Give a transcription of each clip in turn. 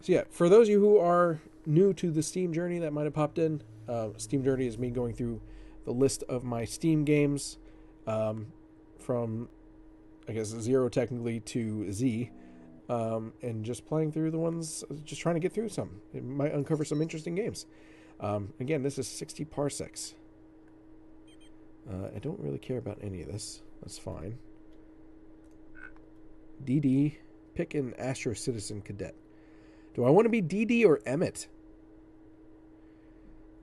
So yeah, for those of you who are new to the Steam journey that might have popped in, Steam journey is me going through the list of my Steam games from, I guess, 0 technically to Z, and just playing through the ones, just trying to get through some. It might uncover some interesting games. Again, this is 60 parsecs. I don't really care about any of this. That's fine. DD, pick an Astro Citizen Cadet. Do I want to be DD or Emmett?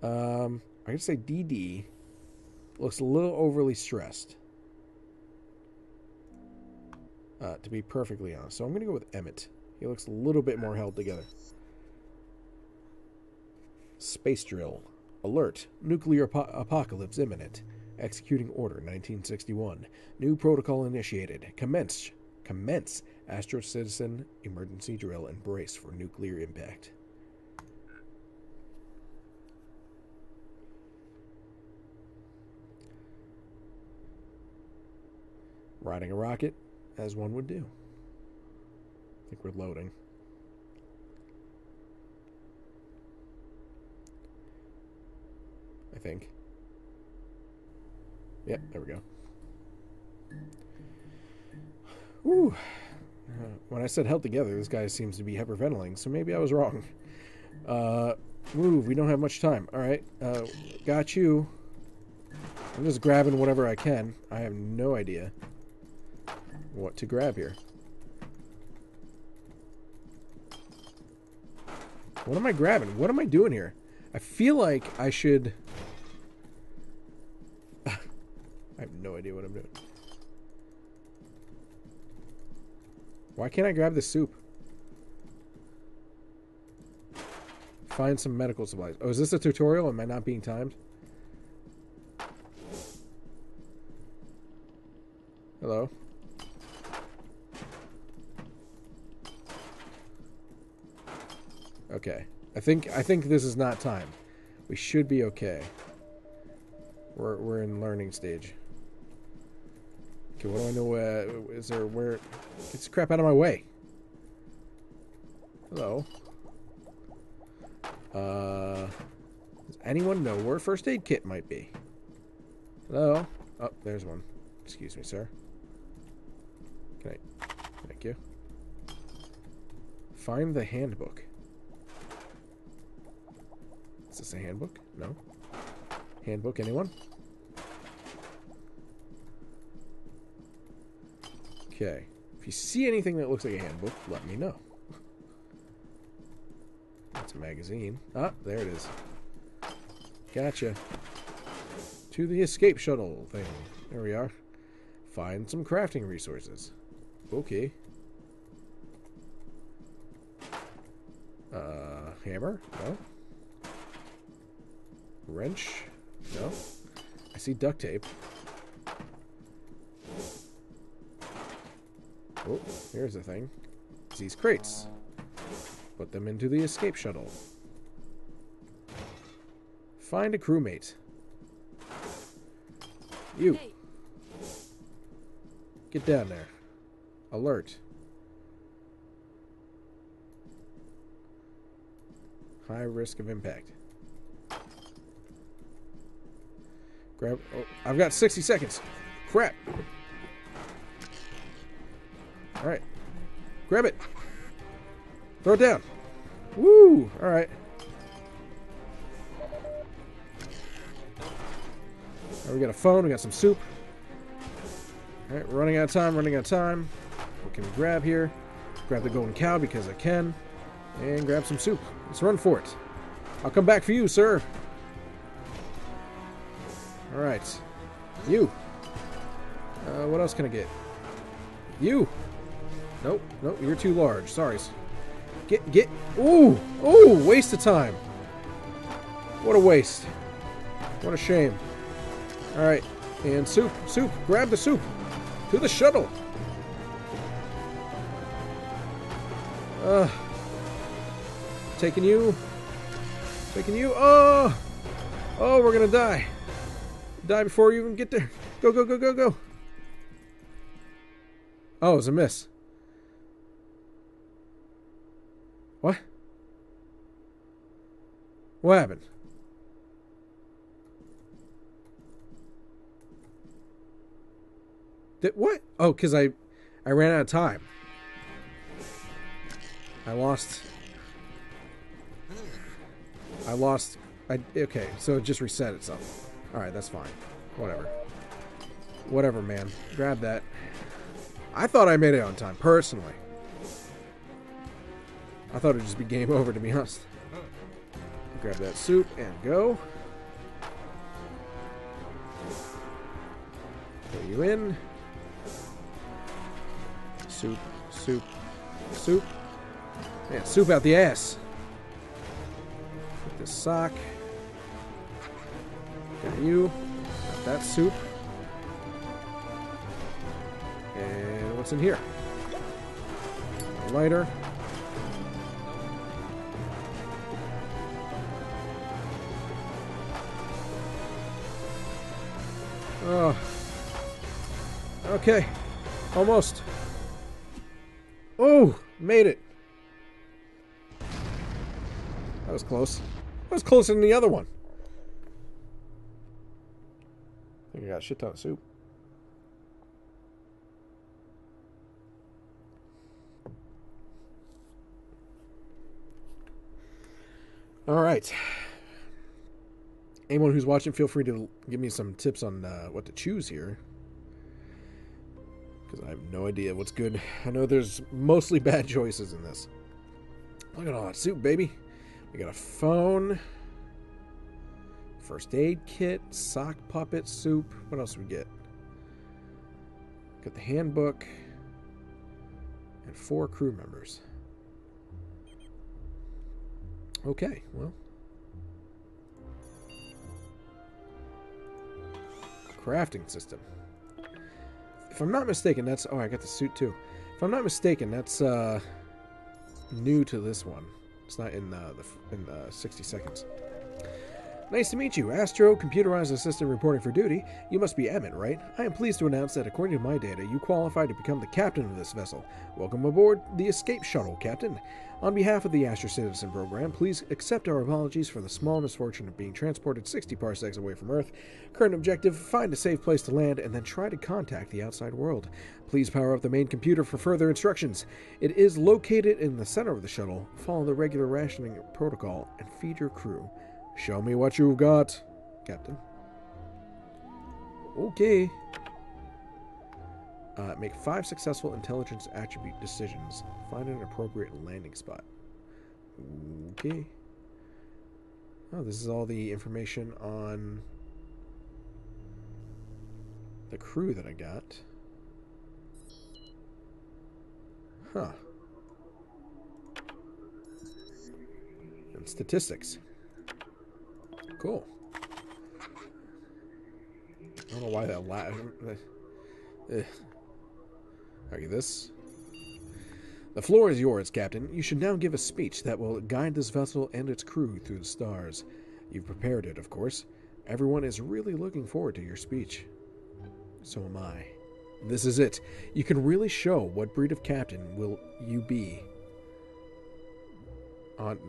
I could say DD. Looks a little overly stressed. To be perfectly honest. So I'm going to go with Emmett. He looks a little bit more held together. Space Drill. Alert. Nuclear apocalypse imminent. Executing order 1961. New protocol initiated. Commence. Astro Citizen emergency drill and brace for nuclear impact. Riding a rocket, as one would do. I think we're loading. I think. Yep, there we go. Woo. When I said held together, this guy seems to be hyperventilating, so maybe I was wrong. Move, we don't have much time. Alright, got you. I'm just grabbing whatever I can. I have no idea what to grab here. What am I grabbing? What am I doing here? I feel like I should... I have no idea what I'm doing. Why can't I grab the soup? Find some medical supplies. Oh, is this a tutorial? Am I not being timed? Hello? Okay. I think this is not time. We should be okay. We're in learning stage. Okay, what do I know? Is there where? Get this crap out of my way. Hello. Does anyone know where a first aid kit might be? Hello. Oh, there's one. Excuse me, sir. Can I? Thank you. Find the handbook. Is this a handbook? No. Handbook, anyone? Okay. If you see anything that looks like a handbook, let me know. That's a magazine. Ah, there it is. Gotcha. To the escape shuttle thing. There we are. Find some crafting resources. Okay. Hammer? No. Wrench? No. I see duct tape. Oh, here's the thing. These crates. Put them into the escape shuttle. Find a crewmate. You. Hey. Get down there. Alert. High risk of impact. Grab. Oh, I've got 60 seconds. Crap. Alright. Grab it. Throw it down. Woo! Alright. Right, we got a phone. We got some soup. Alright, we're running out of time. What can we grab here? Grab the golden cow because I can. And grab some soup. Let's run for it. I'll come back for you, sir. Alright. You. What else can I get? You. Nope. Nope. You're too large. Sorry. Get. Ooh. Ooh. Waste of time. What a waste. What a shame. Alright. And soup. Soup. Grab the soup. To the shuttle. Taking you. Oh. Oh, we're gonna die. Die before you even get there. Go, go, go, go, go. Oh, it was a miss. What? What happened? What? Oh, because I ran out of time. I lost. Okay, so it just reset itself. Alright, that's fine. Whatever. Whatever, man. Grab that. I thought I made it on time, personally. I thought it would just be game over, to be honest. Grab that soup and go. Put you in. Soup, soup, soup. Man, soup out the ass. Put this sock. Got you. Got that soup. And what's in here? A lighter. Oh. Okay. Almost. Oh, made it. That was close. That was closer than the other one. I think I got a shit ton of soup. All right. Anyone who's watching, feel free to give me some tips on what to choose here. Because I have no idea what's good. I know there's mostly bad choices in this. Look at all that soup, baby. We got a phone. First aid kit. Sock puppet soup. What else do we get? Got the handbook. And 4 crew members. Okay, well. Crafting system. If I'm not mistaken, that's... Oh, I got the suit too. If I'm not mistaken, that's new to this one. It's not in the 60 seconds. Nice to meet you. Astro, computerized assistant reporting for duty. You must be Emmett, right? I am pleased to announce that according to my data, you qualify to become the captain of this vessel. Welcome aboard the Escape Shuttle, Captain. On behalf of the Astro Citizen Program, please accept our apologies for the small misfortune of being transported 60 parsecs away from Earth. Current objective, find a safe place to land and then try to contact the outside world. Please power up the main computer for further instructions. It is located in the center of the shuttle. Follow the regular rationing protocol and feed your crew. Show me what you've got, Captain. Okay. Make 5 successful intelligence attribute decisions. Find an appropriate landing spot. Okay. Oh, this is all the information on the crew that I got. Huh. And statistics. Cool. I don't know why that Okay, this. The floor is yours, Captain. You should now give a speech that will guide this vessel and its crew through the stars. You've prepared it, of course. Everyone is really looking forward to your speech. So am I. This is it. You can really show what breed of captain will you be.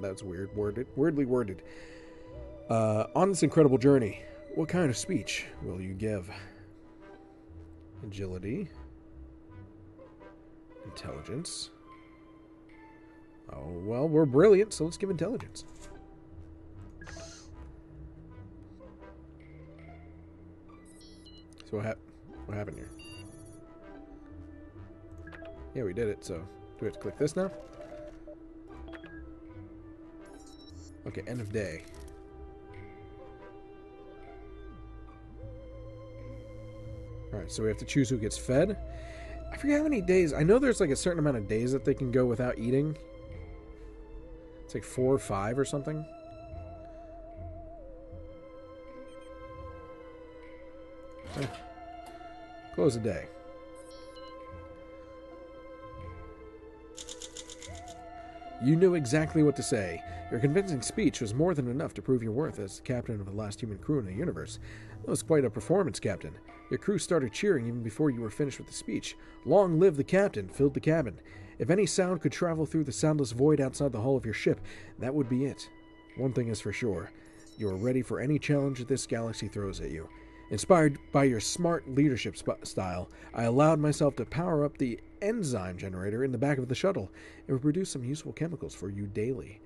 That's weird. Weirdly worded. On this incredible journey, what kind of speech will you give? Agility. Intelligence. Oh, well, we're brilliant, so let's give intelligence. So what happened here? Yeah, we did it, so do we have to click this now? Okay, end of day. Alright, so we have to choose who gets fed. I forget how many days. I know there's like a certain amount of days that they can go without eating. It's like 4 or 5 or something. Close the day. You knew exactly what to say. Your convincing speech was more than enough to prove your worth as captain of the last human crew in the universe. That was quite a performance, Captain. Your crew started cheering even before you were finished with the speech. Long live the captain filled the cabin. If any sound could travel through the soundless void outside the hull of your ship, that would be it. One thing is for sure. You are ready for any challenge this galaxy throws at you. Inspired by your smart leadership style, I allowed myself to power up the enzyme generator in the back of the shuttle. It will produce some useful chemicals for you daily.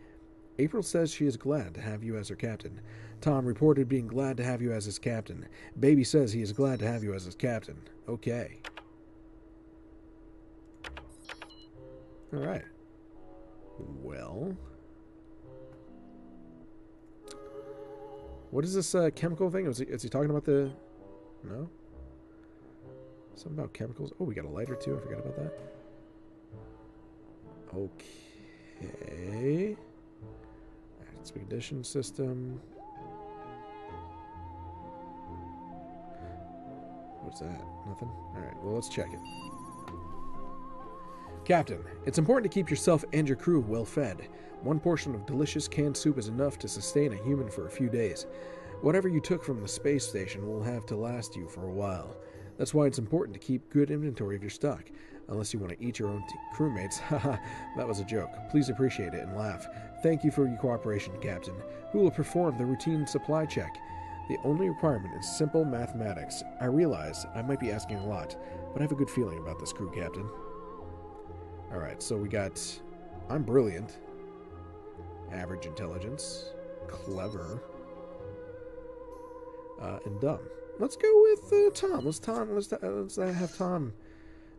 April says she is glad to have you as her captain. Tom reported being glad to have you as his captain. Baby says he is glad to have you as his captain. Okay. Alright. Well... what is this chemical thing? Is he talking about the... no? Something about chemicals. Oh, we got a lighter too. I forgot about that. Okay. Expedition system. What's that? Nothing? Alright, well, let's check it. Captain, it's important to keep yourself and your crew well fed. One portion of delicious canned soup is enough to sustain a human for a few days. Whatever you took from the space station will have to last you for a while. That's why it's important to keep good inventory of your stock. Unless you want to eat your own crewmates. Haha, that was a joke. Please appreciate it and laugh. Thank you for your cooperation, Captain. Who will perform the routine supply check? The only requirement is simple mathematics. I realize I might be asking a lot, but I have a good feeling about this crew, Captain. Alright, so we got... I'm brilliant. Average intelligence. Clever. And dumb. Let's go with Tom. Let's have Tom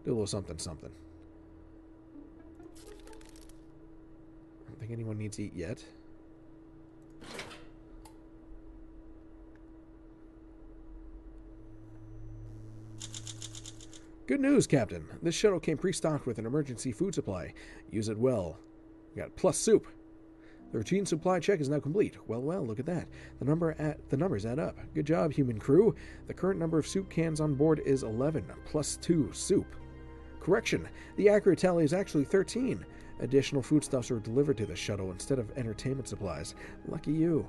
do a little something. I don't think anyone needs to eat yet. Good news, Captain. This shuttle came pre-stocked with an emergency food supply. Use it well. We got plus soup. The routine supply check is now complete. Well, look at that. The numbers add up. Good job, human crew. The current number of soup cans on board is 11, plus 2 soup. Correction, the accurate tally is actually 13. Additional foodstuffs were delivered to the shuttle instead of entertainment supplies. Lucky you.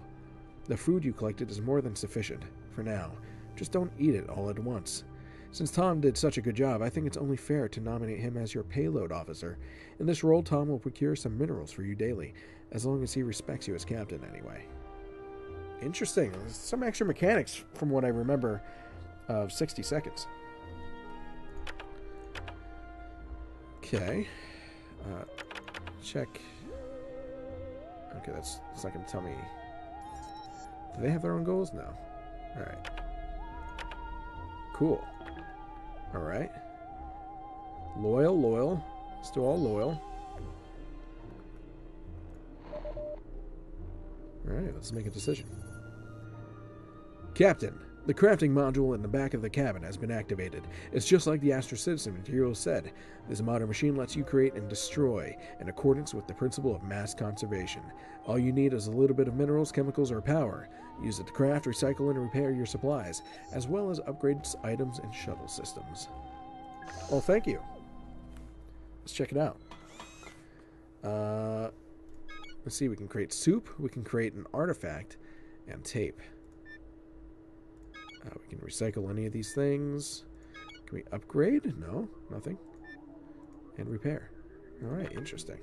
The food you collected is more than sufficient, for now. Just don't eat it all at once. Since Tom did such a good job, I think it's only fair to nominate him as your payload officer. In this role, Tom will procure some minerals for you daily, as long as he respects you as captain anyway. Interesting. There's some extra mechanics from what I remember of 60 seconds. Okay. Check. Okay, that's not going to tell me. Do they have their own goals? No. Alright. Cool. Alright. Loyal. Still all loyal. Alright, let's make a decision. Captain, the crafting module in the back of the cabin has been activated. It's just like the Astro Citizen material said. This modern machine lets you create and destroy in accordance with the principle of mass conservation. All you need is a little bit of minerals, chemicals, or power. Use it to craft, recycle, and repair your supplies, as well as upgrade items and shuttle systems. Well, thank you. Let's check it out. Let's see, we can create soup, we can create an artifact, and tape. We can recycle any of these things. Can we upgrade? No, nothing. And repair. Alright, interesting.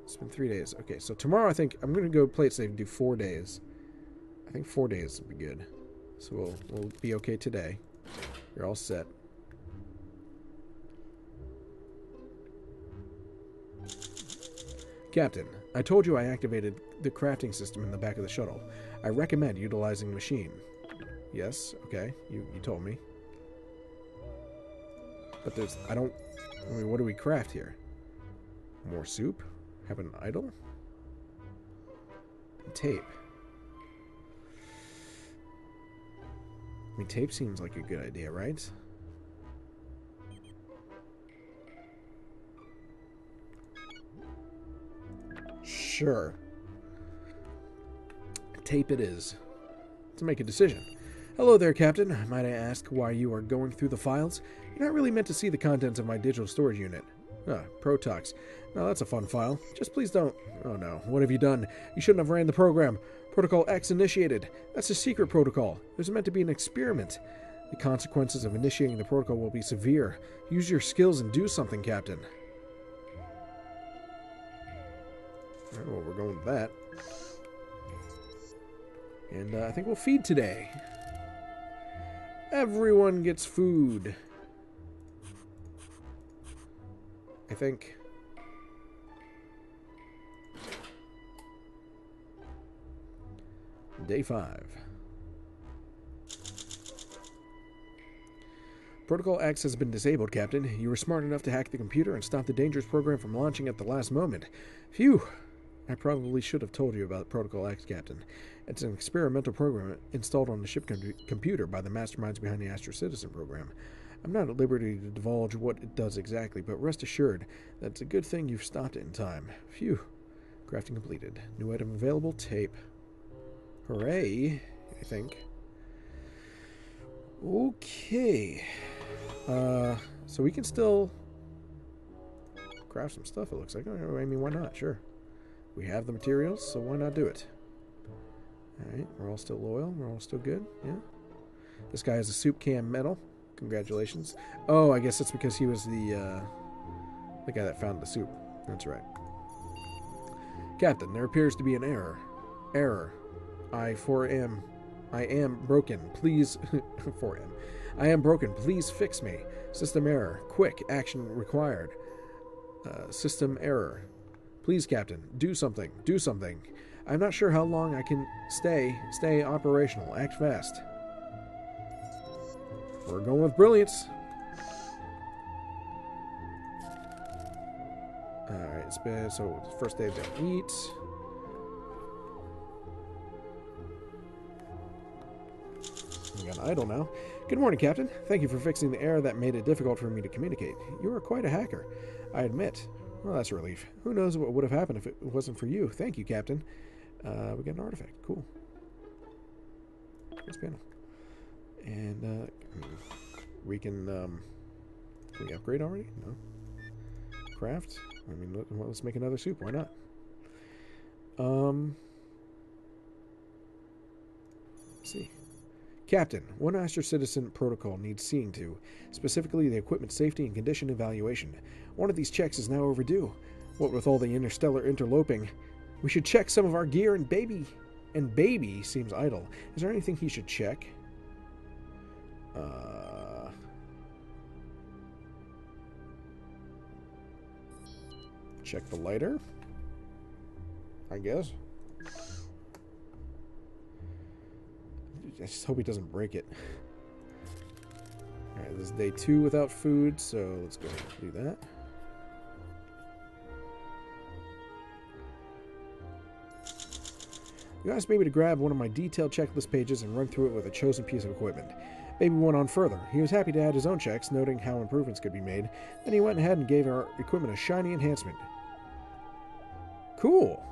It's been 3 days. Okay, so tomorrow I think I'm going to go play it safe and do 4 days. I think 4 days would be good. So we'll be okay today. You're all set. Captain, I told you I activated the crafting system in the back of the shuttle. I recommend utilizing the machine. Yes, okay, you told me. But there's, I mean, what do we craft here? More soup? Have an idol? And tape. I mean, tape seems like a good idea, right? Sure. Tape it is. To make a decision. Hello there, Captain. Might I ask why you are going through the files? You're not really meant to see the contents of my digital storage unit. Protox. Now that's a fun file. Just please don't... Oh no, what have you done? You shouldn't have ran the program. Protocol X initiated. That's a secret protocol. It was meant to be an experiment. The consequences of initiating the protocol will be severe. Use your skills and do something, Captain. Alright, well, we're going with that. And I think we'll feed today. Everyone gets food. I think. Day 5. Protocol X has been disabled, Captain. You were smart enough to hack the computer and stop the dangerous program from launching at the last moment. Phew! I probably should have told you about Protocol X, Captain. It's an experimental program installed on the ship computer by the masterminds behind the Astro Citizen program. I'm not at liberty to divulge what it does exactly, but rest assured that it's a good thing you've stopped it in time. Phew. Crafting completed. New item available, tape. Hooray, I think. Okay. So we can still craft some stuff, it looks like. I mean, why not? Sure. We have the materials, so why not do it? Alright, we're all still loyal. We're all still good. Yeah. This guy has a soup can medal. Congratulations. Oh, I guess that's because he was the guy that found the soup. That's right. Captain, there appears to be an error. Error. I am broken. Please... 4M. I am broken. Please fix me. System error. Quick. Action required. System error. Please, Captain. Do something. Do something. I'm not sure how long I can stay operational. Act fast. We're going with brilliance. Alright, it's been... So, first day to eat... We got an idol now. Good morning, Captain. Thank you for fixing the error that made it difficult for me to communicate. You are quite a hacker, I admit. Well, that's a relief. Who knows what would have happened if it wasn't for you. Thank you, Captain. We got an artifact. Cool. Nice panel. And we can we upgrade already? No. Craft? I mean, let's make another soup. Why not? Let's see. Captain, one Astro Citizen protocol needs seeing to, specifically the equipment safety and condition evaluation. One of these checks is now overdue. What with all the interstellar interloping, we should check some of our gear, and baby seems idle. Is there anything he should check? Check the lighter, I guess. I just hope he doesn't break it. Alright, this is day 2 without food, so let's go ahead and do that. You asked Baby to grab one of my detailed checklist pages and run through it with a chosen piece of equipment. Baby went on further. He was happy to add his own checks, noting how improvements could be made. Then he went ahead and gave our equipment a shiny enhancement. Cool!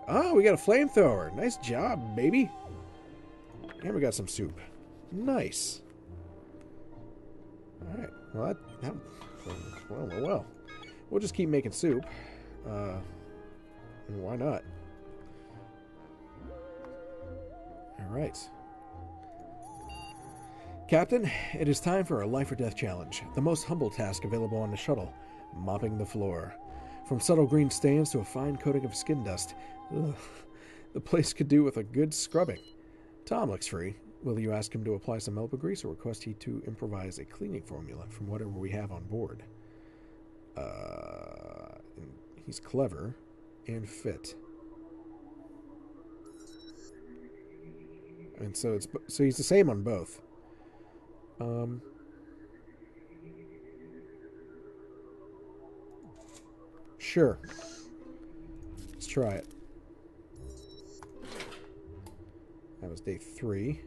Oh, we got a flamethrower! Nice job, baby! And we got some soup. Nice. Alright. Well, well. We'll just keep making soup. Why not? Alright. Captain, it is time for a life or death challenge. The most humble task available on the shuttle. Mopping the floor. From subtle green stains to a fine coating of skin dust. Ugh. The place could do with a good scrubbing. Tom looks free. Will you ask him to apply some elbow grease or request he to improvise a cleaning formula from whatever we have on board? He's clever and fit. And so he's the same on both. Sure. Let's try it. That was day 3.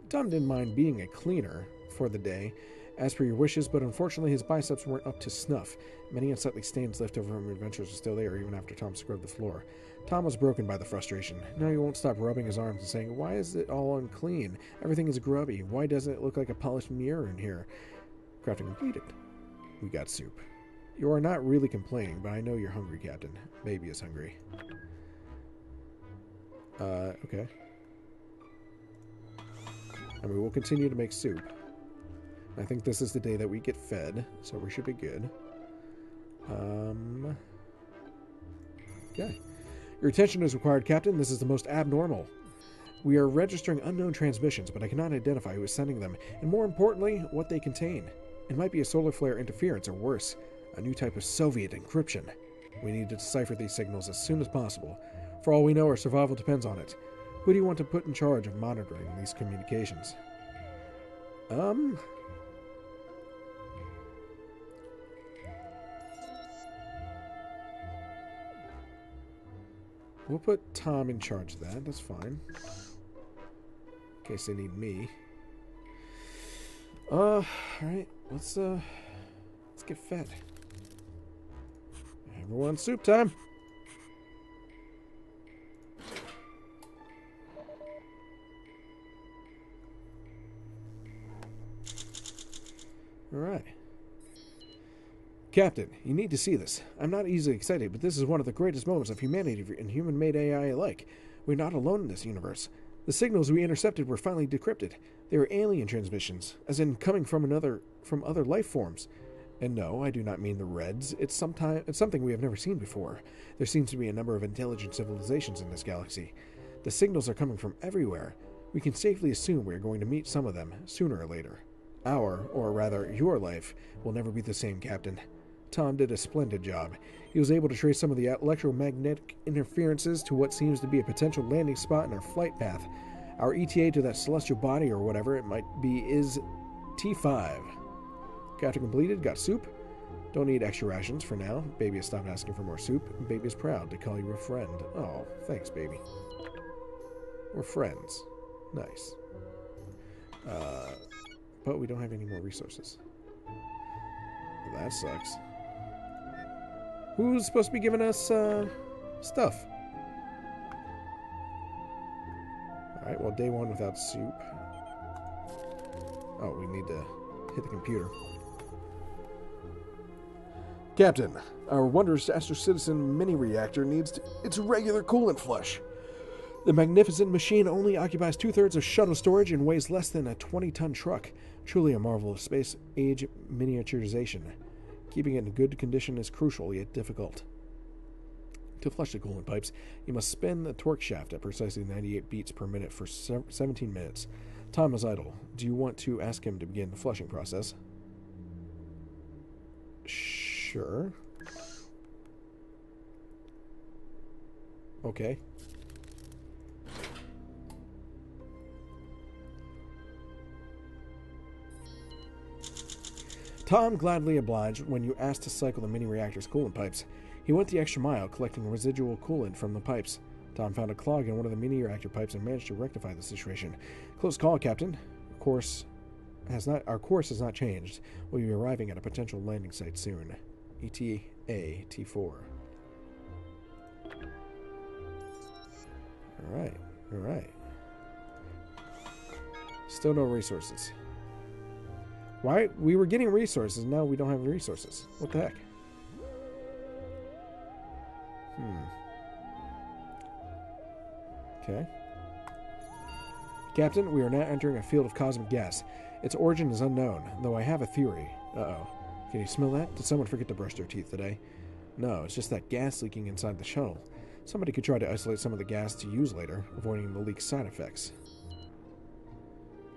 Tom didn't mind being a cleaner for the day, as per your wishes, but unfortunately his biceps weren't up to snuff. Many unsightly stains left over from adventures were still there, even after Tom scrubbed the floor. Tom was broken by the frustration. Now he won't stop rubbing his arms and saying, "Why is it all unclean? Everything is grubby. Why doesn't it look like a polished mirror in here?" Crafting completed. We got soup. You are not really complaining, but I know you're hungry, Captain. Baby is hungry. Okay. And we will continue to make soup. I think this is the day that we get fed, so we should be good. Okay. Your attention is required, Captain. This is the most abnormal. We are registering unknown transmissions, but I cannot identify who is sending them, and more importantly, what they contain. It might be a solar flare interference, or worse, a new type of Soviet encryption. We need to decipher these signals as soon as possible. For all we know, our survival depends on it. Who do you want to put in charge of monitoring these communications? We'll put Tom in charge of that. That's fine. In case they need me. Alright. Let's get fed. Everyone, soup time! Alright. Captain, you need to see this. I'm not easily excited, but this is one of the greatest moments of humanity and human-made AI alike. We're not alone in this universe. The signals we intercepted were finally decrypted. They were alien transmissions, as in coming from other life forms. And no, I do not mean the Reds. It's something we have never seen before. There seems to be a number of intelligent civilizations in this galaxy. The signals are coming from everywhere. We can safely assume we are going to meet some of them, sooner or later. Our, or rather, your life, will never be the same, Captain. Tom did a splendid job. He was able to trace some of the electromagnetic interferences to what seems to be a potential landing spot in our flight path. Our ETA to that celestial body, or whatever it might be, is T5. Capture completed. Got soup. Don't need extra rations for now. Baby has stopped asking for more soup. Baby is proud to call you a friend. Oh, thanks, baby. We're friends. Nice. But we don't have any more resources. Well, that sucks. Who's supposed to be giving us, stuff? Alright, well, day one without soup. Oh, we need to hit the computer. Captain, our wondrous Astro Citizen mini-reactor needs its regular coolant flush. The magnificent machine only occupies 2/3 of shuttle storage and weighs less than a 20-ton truck. Truly a marvel of space-age miniaturization. Keeping it in good condition is crucial, yet difficult. To flush the coolant pipes, you must spin the torque shaft at precisely 98 beats per minute for 17 minutes. Tom is idle. Do you want to ask him to begin the flushing process? Sure. Okay. Tom gladly obliged when you asked to cycle the mini-reactor's coolant pipes. He went the extra mile, collecting residual coolant from the pipes. Tom found a clog in one of the mini-reactor pipes and managed to rectify the situation. Close call, Captain. Our course has not changed. We'll be arriving at a potential landing site soon. ETA T4. Alright. Still no resources. Why? We were getting resources, now we don't have resources. What the heck? Okay. Captain, we are now entering a field of cosmic gas. Its origin is unknown, though I have a theory. Uh-oh. Can you smell that? Did someone forget to brush their teeth today? No, it's just that gas leaking inside the shuttle. Somebody could try to isolate some of the gas to use later, avoiding the leak's side effects.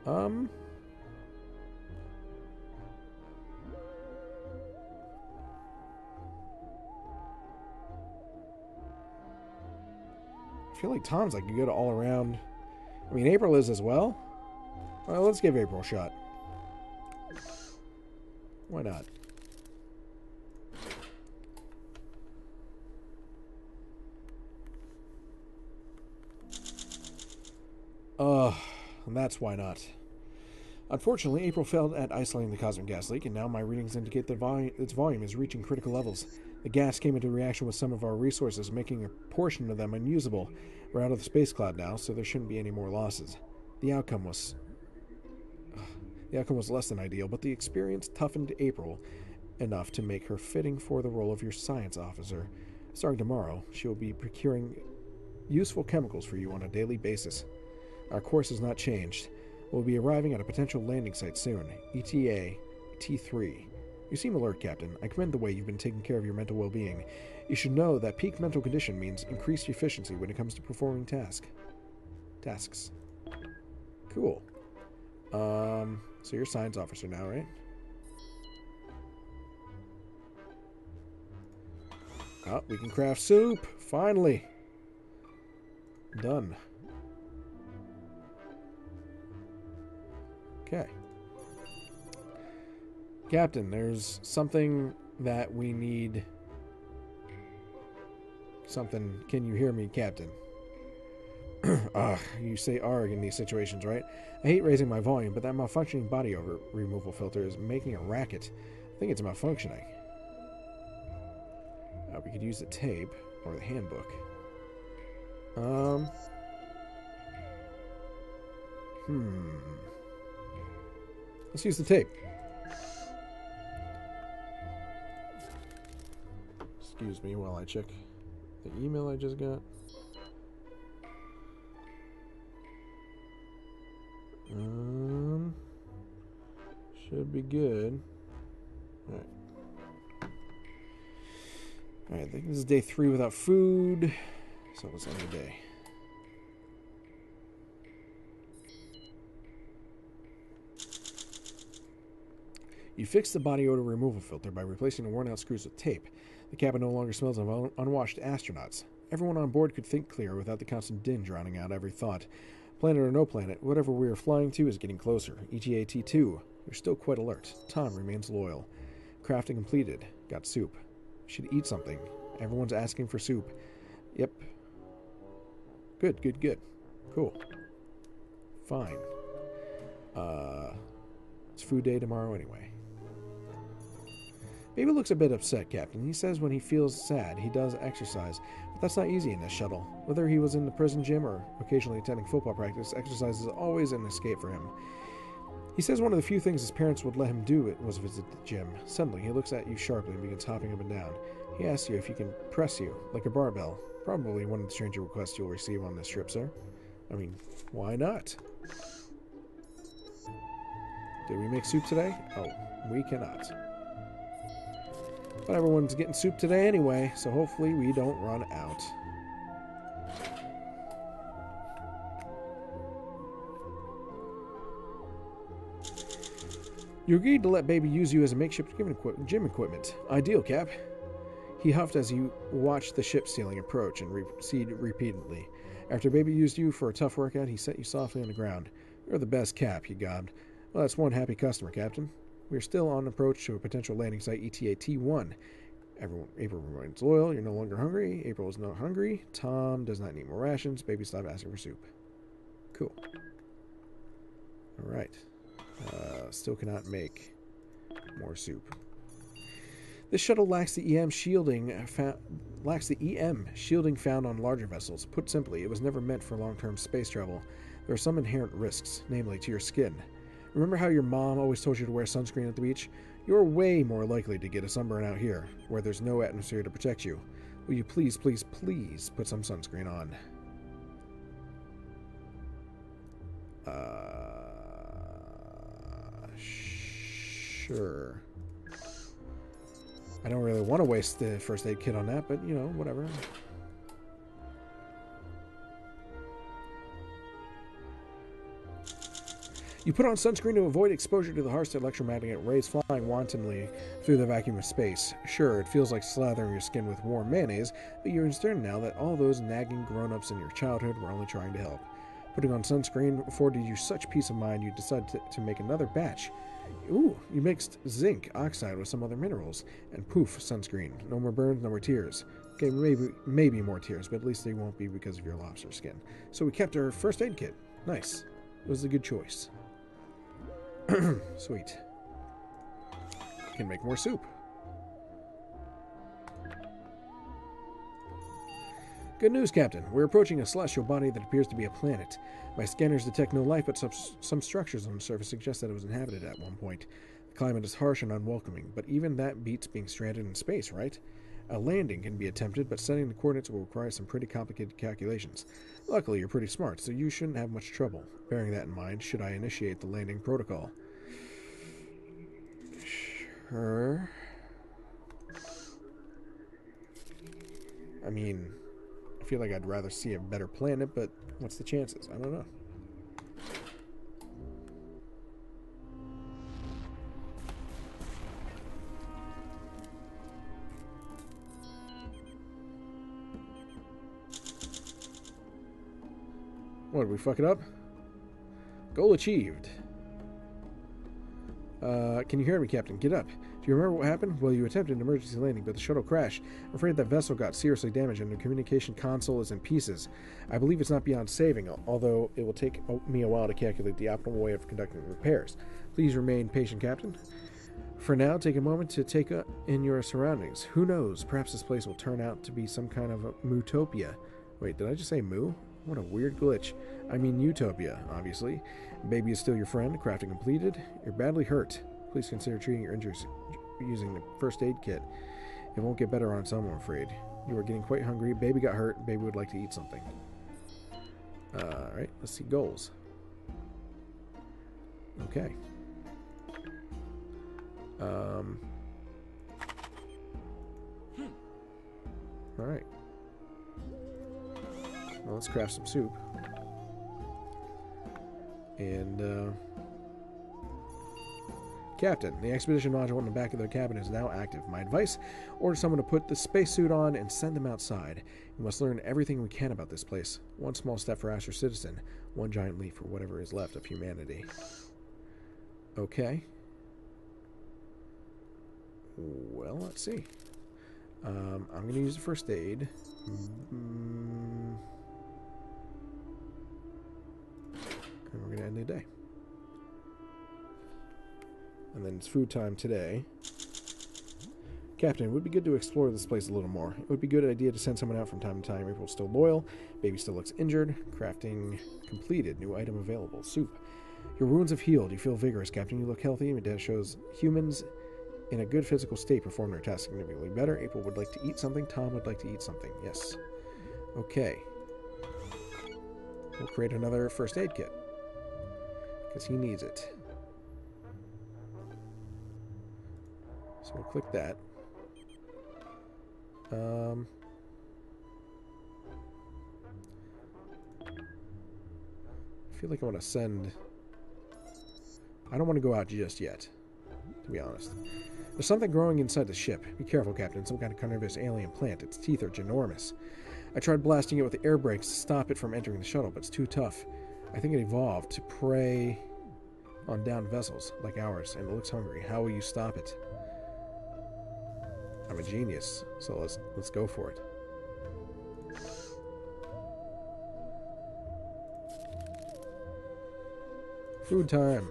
I feel like Tom's like a good all-around... I mean, April is as well. Well, let's give April a shot. Why not? And that's why not. Unfortunately, April failed at isolating the cosmic gas leak, and now my readings indicate that its volume is reaching critical levels. The gas came into reaction with some of our resources, making a portion of them unusable. We're out of the space cloud now, so there shouldn't be any more losses. The outcome was less than ideal, but the experience toughened April enough to make her fitting for the role of your science officer. Starting tomorrow, she will be procuring useful chemicals for you on a daily basis. Our course has not changed. We'll be arriving at a potential landing site soon. ETA T3. You seem alert, Captain. I commend the way you've been taking care of your mental well-being. You should know that peak mental condition means increased efficiency when it comes to performing tasks. Cool. So you're science officer now, right? Oh, we can craft soup! Finally! Done. Okay. Captain, there's something that we need. Something. Can you hear me, Captain? You say ARG in these situations, right? I hate raising my volume, but that malfunctioning body odor removal filter is making a racket. I think it's malfunctioning. We could use the tape or the handbook. Let's use the tape. Excuse me while I check the email I just got. Should be good. Alright. Alright, I think this is day 3 without food. So let's end the day. You fix the body odor removal filter by replacing the worn-out screws with tape. The cabin no longer smells of unwashed astronauts. Everyone on board could think clear without the constant din drowning out every thought. Planet or no planet, whatever we are flying to is getting closer. ETA T2. You're still quite alert. Tom remains loyal. Crafting completed. Got soup. Should eat something. Everyone's asking for soup. Yep. Good, good, good. Cool. Fine. It's food day tomorrow anyway. Baby looks a bit upset, Captain. He says when he feels sad, he does exercise. But that's not easy in this shuttle. Whether he was in the prison gym or occasionally attending football practice, exercise is always an escape for him. He says one of the few things his parents would let him do was visit the gym. Suddenly, he looks at you sharply and begins hopping up and down. He asks you if he can press you, like a barbell. Probably one of the stranger requests you'll receive on this trip, sir. I mean, why not? Did we make soup today? Oh, we cannot. But everyone's getting soup today anyway, so hopefully we don't run out. You agreed to let Baby use you as a makeshift gym equipment. Ideal, Cap. He huffed as he watched the ship ceiling approach and recede repeatedly. After Baby used you for a tough workout, he set you softly on the ground. You're the best, Cap, he gobbed. Well, that's one happy customer, Captain. We're still on approach to a potential landing site, ETA T1. April remains loyal. You're no longer hungry. April is not hungry. Tom does not need more rations. Baby stopped asking for soup. Cool. Alright. Still cannot make more soup. This shuttle lacks the EM shielding found on larger vessels. Put simply, it was never meant for long-term space travel. There are some inherent risks, namely to your skin. Remember how your mom always told you to wear sunscreen at the beach? You're way more likely to get a sunburn out here, where there's no atmosphere to protect you. Will you please, please, please put some sunscreen on? Sure. I don't really want to waste the first aid kit on that, but, you know, whatever. You put on sunscreen to avoid exposure to the harsh electromagnetic rays flying wantonly through the vacuum of space. Sure, it feels like slathering your skin with warm mayonnaise, but you understand now that all those nagging grown-ups in your childhood were only trying to help. Putting on sunscreen afforded you such peace of mind you decided to make another batch. Ooh, you mixed zinc oxide with some other minerals, and poof, sunscreen. No more burns, no more tears. Okay, maybe more tears, but at least they won't be because of your lobster skin. So we kept our first aid kit. Nice. It was a good choice. Sweet. Can make more soup. Good news, Captain. We're approaching a celestial body that appears to be a planet. My scanners detect no life, but some structures on the surface suggest that it was inhabited at one point. The climate is harsh and unwelcoming, but even that beats being stranded in space, right? A landing can be attempted, but setting the coordinates will require some pretty complicated calculations. Luckily, you're pretty smart, so you shouldn't have much trouble. Bearing that in mind, should I initiate the landing protocol? Sure. I mean, I feel like I'd rather see a better planet, but what's the chances? I don't know. What, did we fuck it up? Goal achieved. Can you hear me, Captain? Get up. Do you remember what happened? Well, you attempted an emergency landing, but the shuttle crashed. I'm afraid that vessel got seriously damaged and the communication console is in pieces. I believe it's not beyond saving, although it will take me a while to calculate the optimal way of conducting repairs. Please remain patient, Captain. For now, take a moment to take in your surroundings. Who knows? Perhaps this place will turn out to be some kind of a Mootopia. Wait, did I just say Moo? What a weird glitch. I mean Utopia, obviously. Baby is still your friend. Crafting completed. You're badly hurt. Please consider treating your injuries using the first aid kit. It won't get better on its own, I'm afraid. You are getting quite hungry. Baby got hurt. Baby would like to eat something. Alright, let's see goals. Okay. Alright. Well, let's craft some soup. And, Captain, the expedition module in the back of their cabin is now active. My advice, order someone to put the spacesuit on and send them outside. We must learn everything we can about this place. One small step for Asher Citizen, one giant leap for whatever is left of humanity. Okay. Well, let's see. I'm going to use the first aid. And we're going to end the day. And then it's food time today. Captain, it would be good to explore this place a little more. It would be a good idea to send someone out from time to time. April's still loyal. Baby still looks injured. Crafting completed. New item available. Soup. Your wounds have healed. You feel vigorous, Captain. You look healthy. My data shows humans in a good physical state perform their tasks significantly better. April would like to eat something. Tom would like to eat something. Yes. Okay. We'll create another first aid kit. Because he needs it. So we'll click that. I feel like I want to send... I don't want to go out just yet, to be honest. There's something growing inside the ship. Be careful, Captain. Some kind of carnivorous alien plant. Its teeth are ginormous. I tried blasting it with the air brakes to stop it from entering the shuttle, but it's too tough. I think it evolved to prey on downed vessels like ours, and it looks hungry. How will you stop it? I'm a genius, so let's go for it. Food time.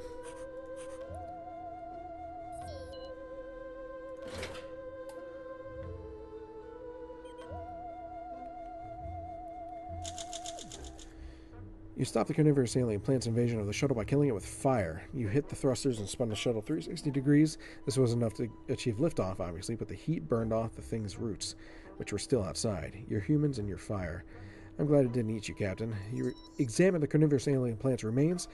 You stopped the carnivorous alien plant's invasion of the shuttle by killing it with fire. You hit the thrusters and spun the shuttle 360 degrees. This was enough to achieve liftoff, obviously, but the heat burned off the thing's roots, which were still outside. You're humans and you're fire. I'm glad it didn't eat you, Captain. You examined the carnivorous alien plant's remains,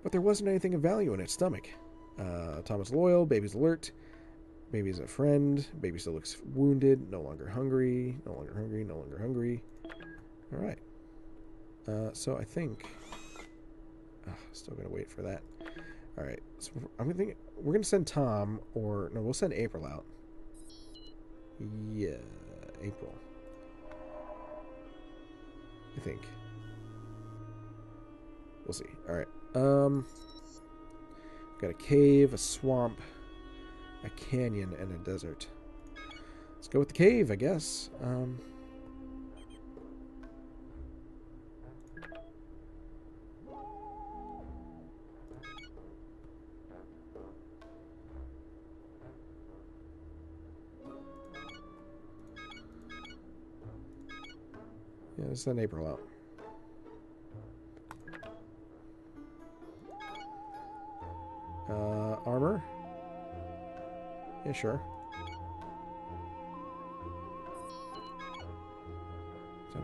but there wasn't anything of value in its stomach. Tom is loyal, Baby's alert, Baby's a friend, Baby still looks wounded, no longer hungry, no longer hungry, no longer hungry. Alright. So I think... still gotta wait for that. Alright, so I'm gonna think... We're gonna send Tom, or... No, we'll send April out. Yeah, April. I think. We'll see. Alright. Got a cave, a swamp, a canyon, and a desert. Let's go with the cave, I guess. Yeah, let's send April out. Armor? Yeah, sure.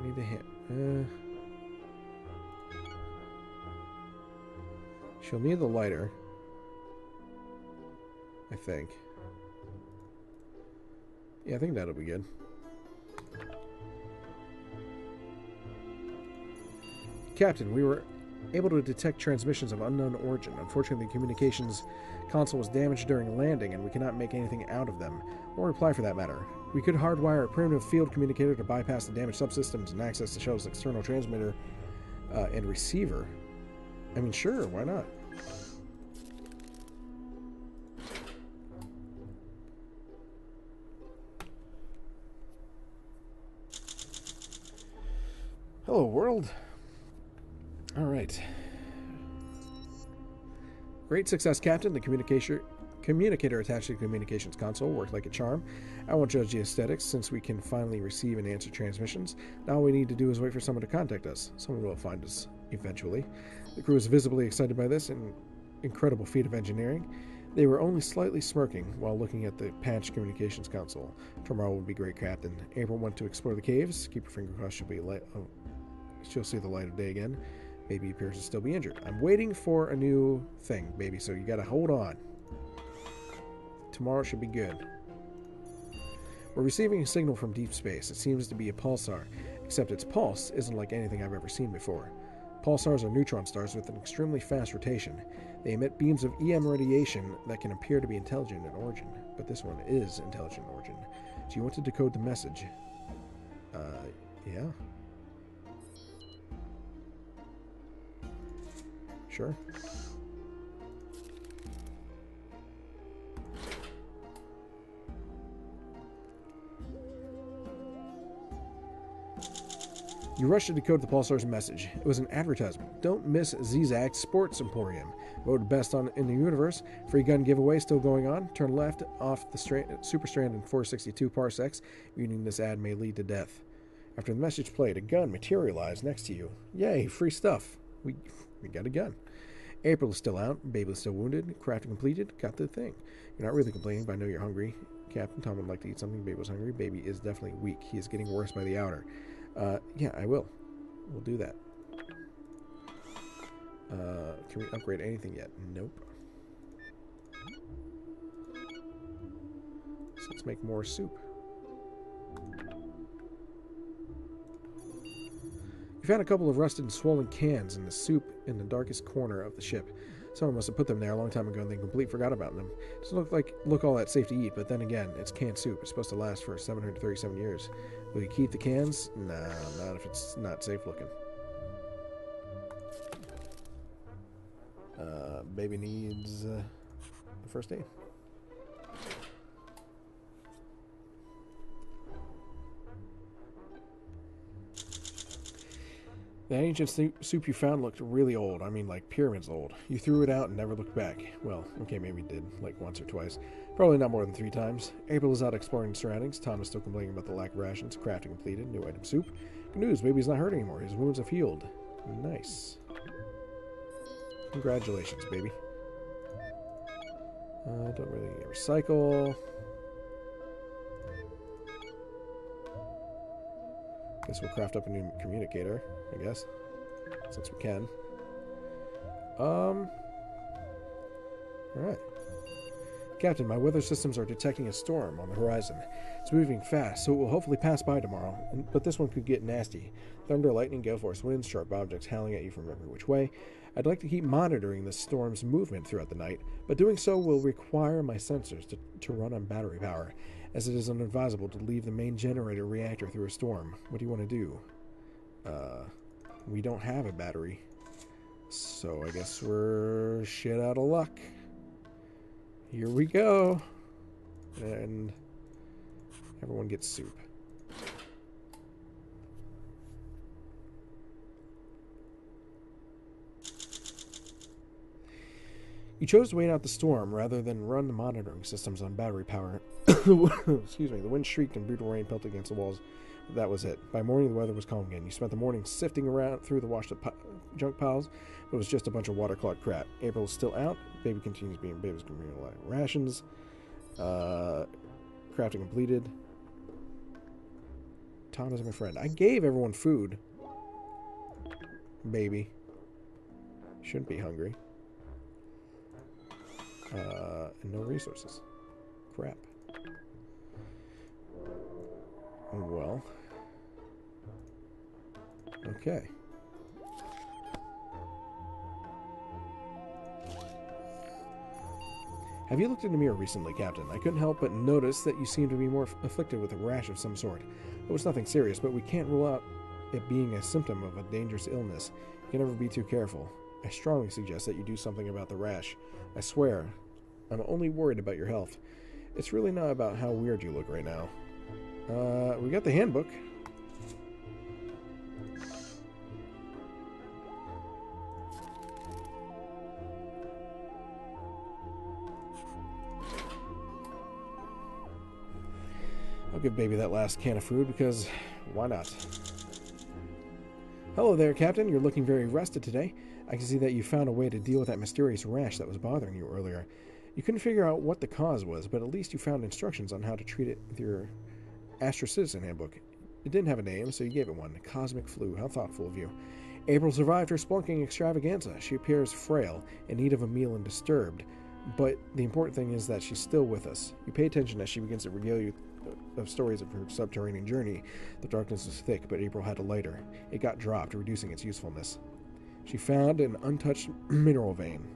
need to hit. She'll need the lighter, I think. Yeah, I think that'll be good. Captain, we were able to detect transmissions of unknown origin. Unfortunately, the communications console was damaged during landing, and we cannot make anything out of them, or reply for that matter. We could hardwire a primitive field communicator to bypass the damaged subsystems and access the shuttle's external transmitter and receiver. I mean, sure, why not? Hello, world. All right. Great success, Captain. The communicator attached to the communications console worked like a charm. I won't judge the aesthetics since we can finally receive and answer transmissions. Now all we need to do is wait for someone to contact us. Someone will find us eventually. The crew is visibly excited by this incredible feat of engineering. They were only slightly smirking while looking at the patched communications console. Tomorrow will be great, Captain. April went to explore the caves. Keep your finger crossed she'll see the light of day again. Baby appears to still be injured. I'm waiting for a new thing, baby, so you gotta hold on. Tomorrow should be good. We're receiving a signal from deep space. It seems to be a pulsar, except its pulse isn't like anything I've ever seen before. Pulsars are neutron stars with an extremely fast rotation. They emit beams of EM radiation that can appear to be intelligent in origin, but this one is intelligent in origin. Do you want to decode the message? Yeah. Sure. You rushed to decode the Pulsar's message. It was an advertisement. Don't miss Zizak Sports Emporium. Voted best in the universe. Free gun giveaway still going on. Turn left off the super strand in 462 Parsecs. Reading this ad may lead to death. After the message played, a gun materialized next to you. Yay, free stuff. We got a gun. April is still out. Baby is still wounded. Crafting completed. Got the thing. You're not really complaining, but I know you're hungry. Captain Tom would like to eat something. Baby was hungry. Baby is definitely weak. He is getting worse by the hour. Yeah, I will. We'll do that. Can we upgrade anything yet? Nope. So let's make more soup. We found a couple of rusted and swollen cans in the soup in the darkest corner of the ship. Someone must have put them there a long time ago and they completely forgot about them. It doesn't look all that safe to eat, but then again, it's canned soup. It's supposed to last for 737 years. Will you keep the cans? Nah, not if it's not safe looking. Baby needs the first aid. The ancient soup you found looked really old. I mean, like pyramids old. You threw it out and never looked back. Well, okay, maybe you did, like once or twice. Probably not more than 3 times. April is out exploring the surroundings. Tom is still complaining about the lack of rations. Crafting completed. New item soup. Good news, baby's not hurt anymore. His wounds have healed. Nice. Congratulations, baby. Don't really need to recycle. Guess we'll craft up a new communicator, I guess, since we can. Alright. Captain, my weather systems are detecting a storm on the horizon. It's moving fast, so it will hopefully pass by tomorrow, but this one could get nasty. Thunder, lightning, gale force winds, sharp objects howling at you from every which way. I'd like to keep monitoring the storm's movement throughout the night, but doing so will require my sensors to run on battery power, as it is unadvisable to leave the main generator reactor through a storm. What do you want to do? We don't have a battery, so I guess we're shit out of luck. Here we go. And everyone gets soup. You chose to wait out the storm rather than run the monitoring systems on battery power. Excuse me. The wind shrieked and brutal rain pelted against the walls. That was it. By morning, the weather was calm again. You spent the morning sifting around through the washed-up junk piles, but it was just a bunch of waterlogged crap. April is still out. Baby continues being baby's communal rations. Crafting completed. Tom is my friend. I gave everyone food. Baby. Shouldn't be hungry. And no resources. Crap. Well. Okay. Have you looked in the mirror recently, Captain? I couldn't help but notice that you seem to be more afflicted with a rash of some sort. It was nothing serious, but we can't rule out it being a symptom of a dangerous illness. You can never be too careful. I strongly suggest that you do something about the rash. I swear, I'm only worried about your health. It's really not about how weird you look right now. We got the handbook. I'll give baby that last can of food because why not? Hello there, Captain. You're looking very rested today. I can see that you found a way to deal with that mysterious rash that was bothering you earlier. You couldn't figure out what the cause was, but at least you found instructions on how to treat it with your Astro Citizen handbook. It didn't have a name, so you gave it one. Cosmic Flu. How thoughtful of you. April survived her splunking extravaganza. She appears frail, in need of a meal and disturbed. But the important thing is that she's still with us. You pay attention as she begins to regale you of stories of her subterranean journey. The darkness was thick, but April had a lighter. It got dropped, reducing its usefulness. She found an untouched mineral vein.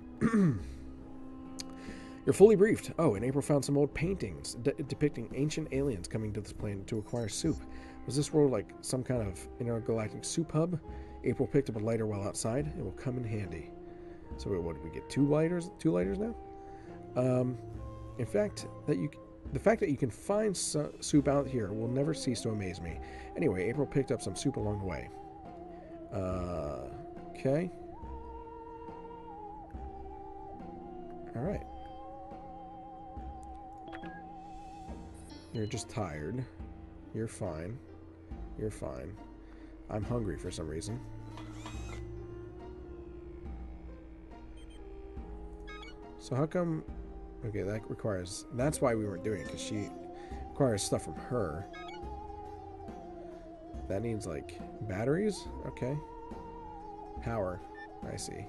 You're fully briefed. Oh, and April found some old paintings depicting ancient aliens coming to this planet to acquire soup. Was this world like some kind of intergalactic soup hub? April picked up a lighter while outside. It will come in handy. So what did we get? Two lighters now? In fact, the fact that you can find soup out here will never cease to amaze me. Anyway, April picked up some soup along the way. Okay. Alright. You're just tired. You're fine. You're fine. I'm hungry for some reason. So how come... Okay, that requires... That's why we weren't doing it, because she requires stuff from her. That needs, like, batteries? Okay. Power. I see.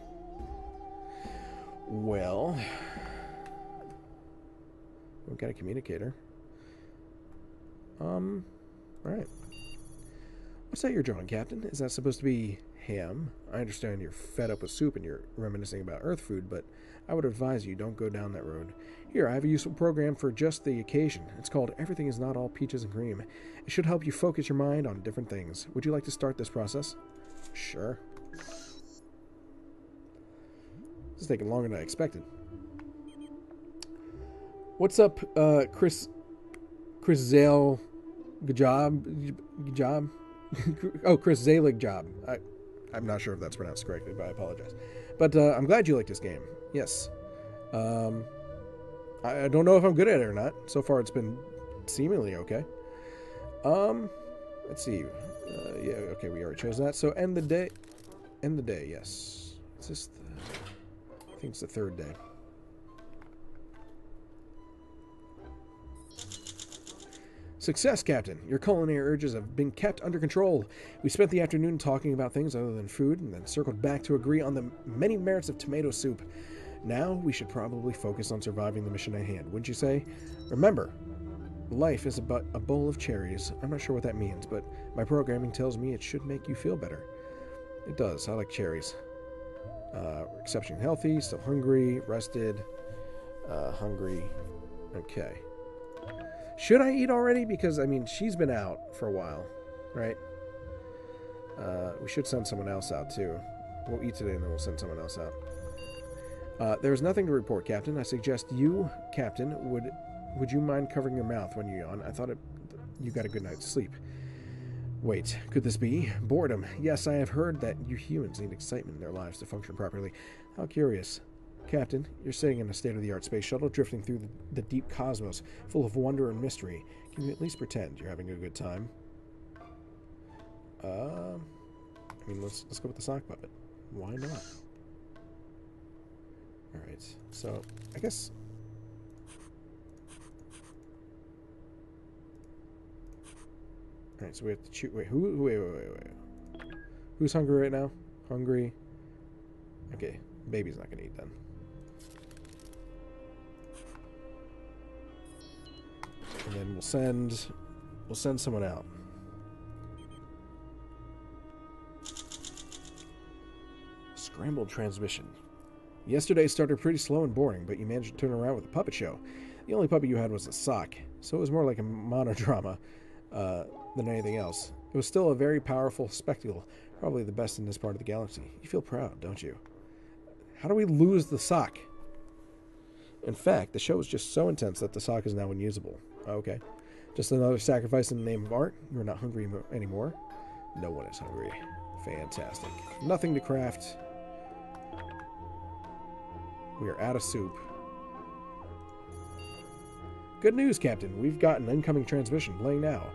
Well... We've got a communicator. Alright. What's that you're drawing, Captain? Is that supposed to be ham? I understand you're fed up with soup and you're reminiscing about Earth food, but I would advise you don't go down that road. Here, I have a useful program for just the occasion. It's called Everything is Not All Peaches and Cream. It should help you focus your mind on different things. Would you like to start this process? Sure. This is taking longer than I expected. What's up, Chris Zale Job? Oh, Chris Zalik Job. I'm not sure if that's pronounced correctly, but I apologize. But I'm glad you like this game. Yes. I don't know if I'm good at it or not. So far, it's been seemingly okay. Let's see. Yeah, okay, we already chose that. So end the day. End the day, yes. It's just, I think it's the third day. Success, Captain. Your culinary urges have been kept under control. We spent the afternoon talking about things other than food, and then circled back to agree on the many merits of tomato soup. Now, we should probably focus on surviving the mission at hand, wouldn't you say? Remember, life is but a bowl of cherries. I'm not sure what that means, but my programming tells me it should make you feel better. It does. I like cherries. Exceptionally healthy, still hungry, rested, hungry. Okay. Should I eat already? Because, I mean, she's been out for a while, right? We should send someone else out, too. We'll eat today and then we'll send someone else out. There's nothing to report, Captain. I suggest you, Captain, would you mind covering your mouth when you yawn? I thought you got a good night's sleep. Wait, could this be? Boredom. Yes, I have heard that you humans need excitement in their lives to function properly. How curious. Captain, you're sitting in a state-of-the-art space shuttle drifting through the deep cosmos, full of wonder and mystery. Can you at least pretend you're having a good time? I mean, let's go with the sock puppet. Why not? Alright, so, I guess... Alright, so we have to choose. Wait, wait. Who's hungry right now? Hungry. Okay, baby's not gonna eat then. And then we'll send someone out. Scrambled transmission. Yesterday started pretty slow and boring, but you managed to turn around with a puppet show. The only puppet you had was a sock, so it was more like a monodrama than anything else. It was still a very powerful spectacle, probably the best in this part of the galaxy. You feel proud, don't you? How do we lose the sock? In fact, the show was just so intense that the sock is now unusable. Okay. Just another sacrifice in the name of art? You're not hungry anymore? No one is hungry. Fantastic. Nothing to craft. We are out of soup. Good news, Captain. We've got an incoming transmission playing now.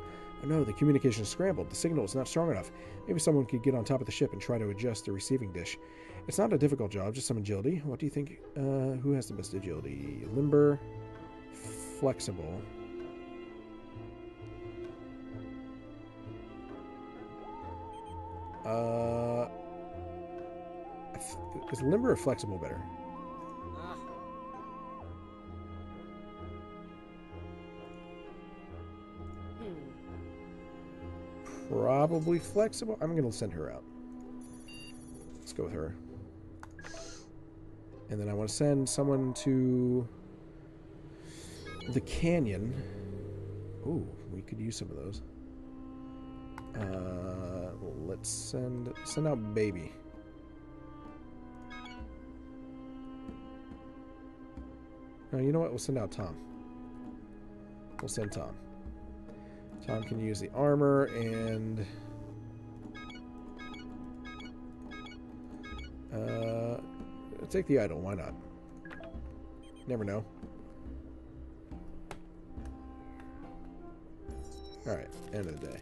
Oh no, the communication is scrambled. The signal is not strong enough. Maybe someone could get on top of the ship and try to adjust the receiving dish. It's not a difficult job, just some agility. What do you think? Who has the best agility? Limber? Flexible? Is limber or flexible better? Probably flexible. I'm going to send her out. Let's go with her. And then I want to send someone to the canyon. Ooh, we could use some of those. Let's send out baby. No, you know what? We'll send out Tom. We'll send Tom. Tom can use the armor and take the idol. Why not? Never know. Alright, end of the day.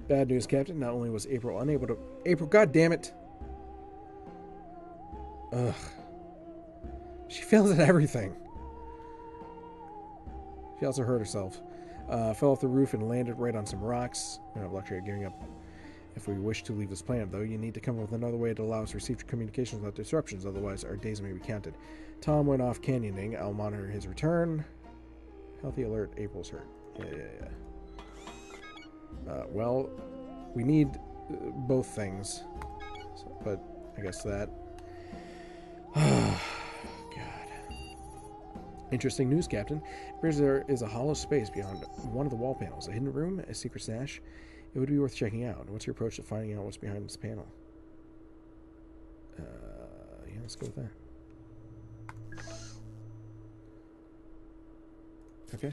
Bad news, Captain. Not only was April unable to... April, god damn it! Ugh. She fails at everything. She also hurt herself. Fell off the roof and landed right on some rocks. We don't have luxury of giving up. If we wish to leave this planet, though, you need to come up with another way to allow us to receive communications without disruptions, otherwise our days may be counted. Tom went off canyoning. I'll monitor his return. Healthy alert. April's hurt. Yeah. Well, we need both things. So, but I guess that... God. Interesting news, Captain. It appears there is a hollow space beyond one of the wall panels. A hidden room? A secret stash? It would be worth checking out. What's your approach to finding out what's behind this panel? Yeah, let's go with that. Okay.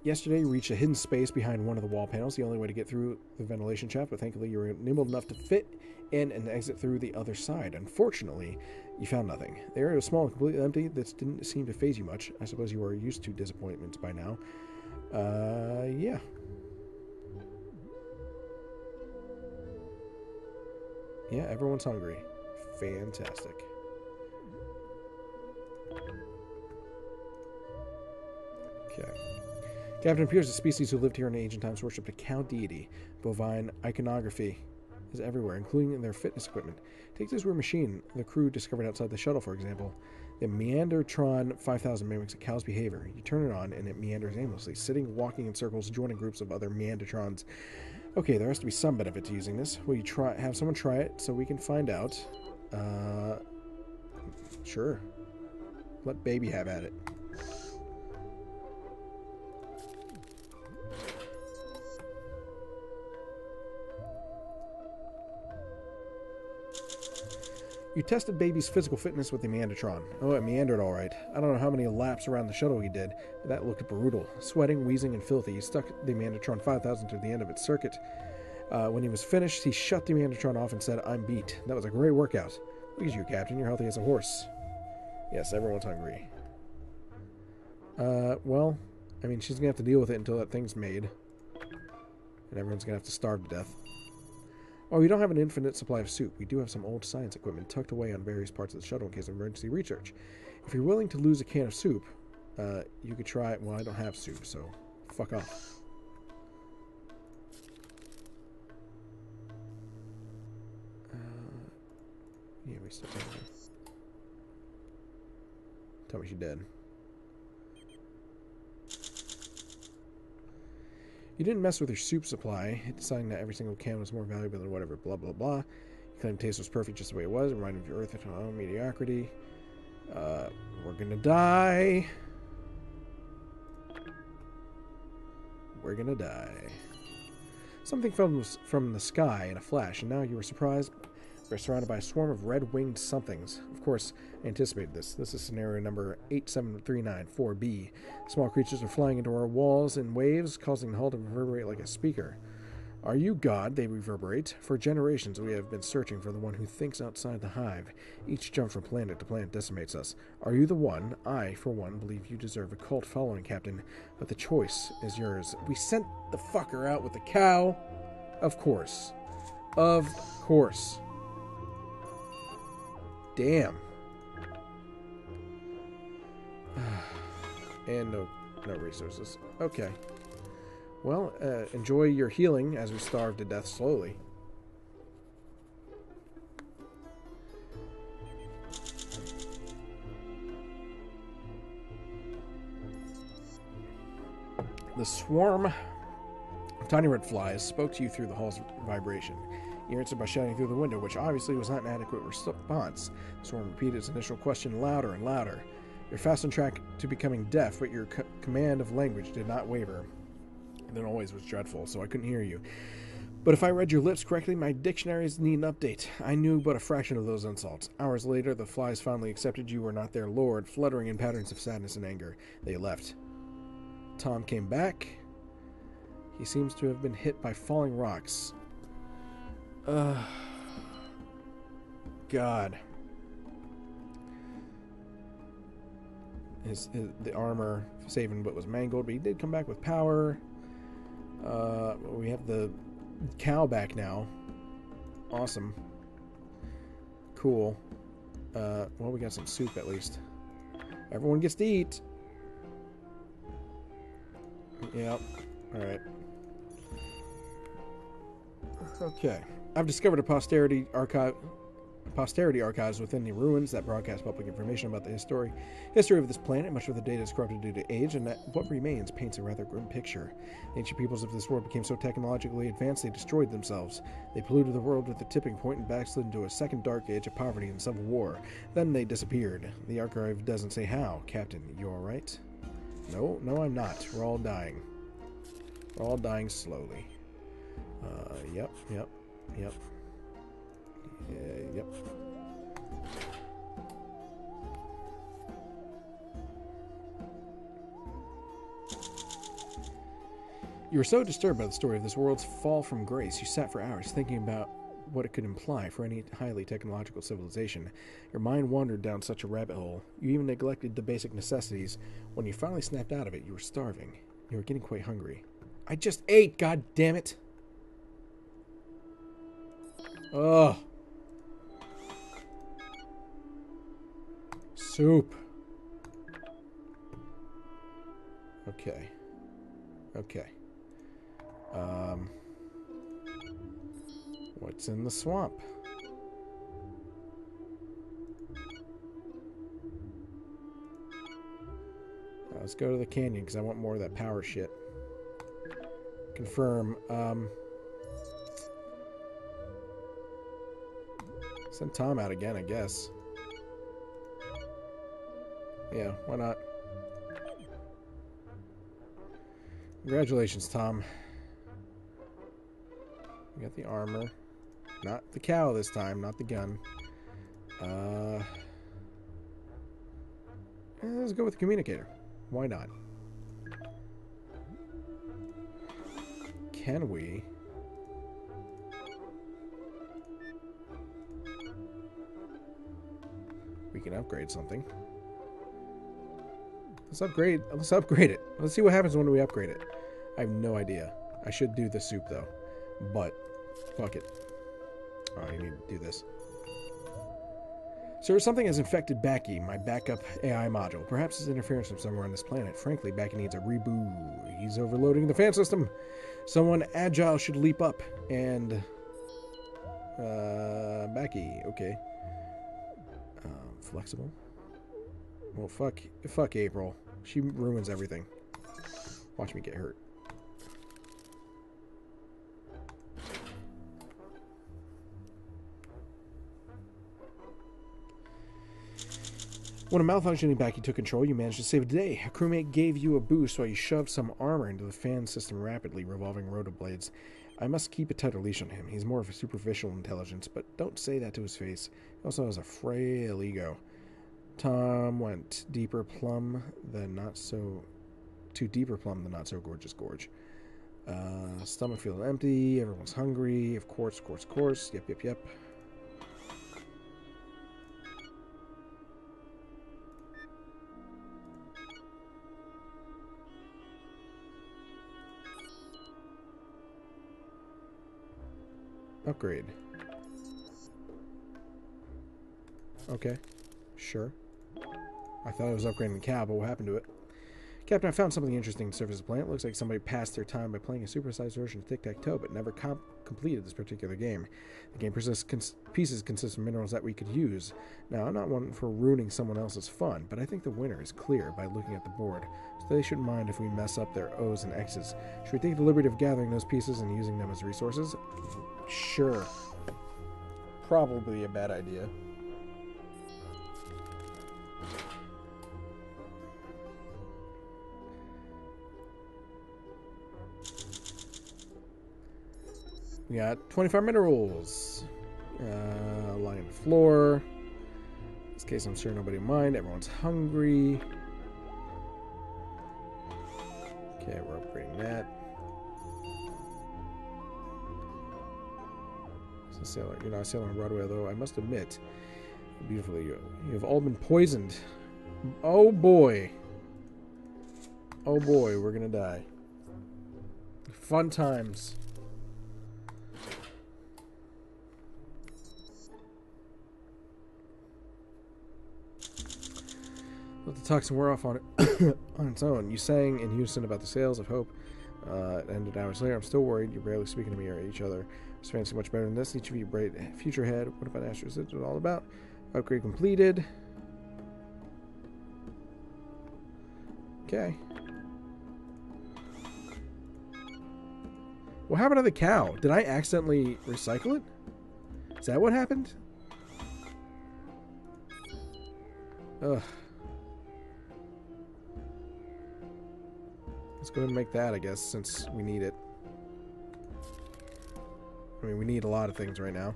Yesterday, you reached a hidden space behind one of the wall panels, the only way to get through the ventilation shaft, but thankfully you were nimble enough to fit in and exit through the other side. Unfortunately, you found nothing. The area was small and completely empty. This didn't seem to faze you much. I suppose you are used to disappointments by now. Yeah. Yeah, everyone's hungry. Fantastic. Okay. Captain, appears the species who lived here in ancient times worshipped a cow deity. Bovine iconography is everywhere, including their fitness equipment. Take this weird machine the crew discovered outside the shuttle, for example. The Meandertron 5000 mimics a cow's behavior. You turn it on, and it meanders aimlessly, sitting, walking in circles, joining groups of other Meandertrons. Okay, there has to be some benefit to using this. Will you have someone try it so we can find out? Sure. Let baby have at it. You tested baby's physical fitness with the Meandertron. Oh, it meandered all right. I don't know how many laps around the shuttle he did, but that looked brutal. Sweating, wheezing, and filthy, he stuck the Meandertron 5000 to the end of its circuit. When he was finished, he shut the Meandertron off and said, "I'm beat. That was a great workout. Look at you, Captain. You're healthy as a horse." Yes, everyone's hungry. Well, I mean, she's going to have to deal with it until that thing's made. And everyone's going to have to starve to death. While we don't have an infinite supply of soup, we do have some old science equipment tucked away on various parts of the shuttle in case of emergency research. If you're willing to lose a can of soup, you could try it. Well, I don't have soup, so fuck off. Yeah, we still have her. Tell me she dead. You didn't mess with your soup supply, deciding that every single can was more valuable than whatever, blah, blah, blah. You claimed the taste was perfect just the way it was, reminded of your earth and mediocrity. We're gonna die. We're gonna die. Something fell from the sky in a flash, and now you were surprised. We're surrounded by a swarm of red-winged somethings. Of course, I anticipated this. This is scenario number 87394B. Small creatures are flying into our walls in waves, causing the hull to reverberate like a speaker. Are you God? They reverberate. For generations, we have been searching for the one who thinks outside the hive. Each jump from planet to planet decimates us. Are you the one? I, for one, believe you deserve a cult following, Captain. But the choice is yours. We sent the fucker out with the cow. Of course. Of course. Damn. And no resources. Okay. Well, enjoy your healing as we starve to death slowly. The swarm of tiny red flies spoke to you through the hall's vibration. You answered by shouting through the window, which obviously was not an adequate response. The swarm repeated its initial question louder and louder. You're fast on track to becoming deaf, but your command of language did not waver. The noise was dreadful, so I couldn't hear you. But if I read your lips correctly, my dictionaries need an update. I knew but a fraction of those insults. Hours later, the flies finally accepted you were not their lord, fluttering in patterns of sadness and anger. They left. Tom came back. He seems to have been hit by falling rocks. God. The armor saved him but was mangled, but he did come back with power. We have the cow back now. Awesome. Cool. Well, we got some soup at least. Everyone gets to eat. Yep. Alright. Okay. I've discovered a posterity archives within the ruins that broadcast public information about the history of this planet. Much of the data is corrupted due to age, and that what remains paints a rather grim picture. The ancient peoples of this world became so technologically advanced they destroyed themselves. They polluted the world with the tipping point and backslid into a second dark age of poverty and civil war. Then they disappeared. The archive doesn't say how. Captain, you alright? No, I'm not. We're all dying. We're all dying slowly. Yep. Yep. You were so disturbed by the story of this world's fall from grace, you sat for hours thinking about what it could imply for any highly technological civilization. Your mind wandered down such a rabbit hole. You even neglected the basic necessities. When you finally snapped out of it, you were starving. You were getting quite hungry. I just ate, god damn it! Ugh. Soup. Okay. What's in the swamp? Let's go to the canyon because I want more of that power shit. Confirm. Send Tom out again, I guess. Yeah, why not? Congratulations, Tom. We got the armor. Not the cow this time, not the gun. Let's go with the communicator. Why not? Can we? We can upgrade something. Let's upgrade it. Let's see what happens when we upgrade it. I have no idea. I should do the soup, though. But, fuck it. Oh, I need to do this. Sir, something has infected Baki, my backup AI module. Perhaps it's interference from somewhere on this planet. Frankly, Baki needs a reboot. He's overloading the fan system. Someone agile should leap up and... Baki, okay. Flexible? Well, fuck April. She ruins everything. Watch me get hurt. When a malfunctioning Baki took control, you managed to save the day. A crewmate gave you a boost while you shoved some armor into the fan system rapidly revolving rotoblades. I must keep a tighter leash on him. He's more of a superficial intelligence, but don't say that to his face. He also has a frail ego. Tom went too deeper plumb than not so gorgeous gorge. Stomach feeling empty. Everyone's hungry. Of course. Yep. Upgrade. Okay. Sure. I thought I was upgrading the cow, but what happened to it? Captain, I found something interesting to surface the planet. Looks like somebody passed their time by playing a supersized version of Tic-Tac-Toe, but never completed this particular game. The game pieces consist of minerals that we could use. Now, I'm not one for ruining someone else's fun, but I think the winner is clear by looking at the board, so they shouldn't mind if we mess up their O's and X's. Should we take the liberty of gathering those pieces and using them as resources? Sure. Probably a bad idea. We got 25 minerals. Lying on the floor. In this case, I'm sure nobody will mind. Everyone's hungry. Okay, we're upgrading that. So sailor, you're not sailing on Broadway, though. I must admit, beautifully, you have all been poisoned. Oh boy. Oh boy, we're gonna die. Fun times. Let the toxin wear off on it on its own. You sang in unison about the sails of hope. It ended hours later. I'm still worried. You're barely speaking to me or each other. I was fancy much better than this. Each of you bright future ahead. What about Astro's? What's it all about? Upgrade completed. Okay. What happened to the cow? Did I accidentally recycle it? Is that what happened? Ugh. Let's go ahead and make that, I guess, since we need it. I mean, we need a lot of things right now.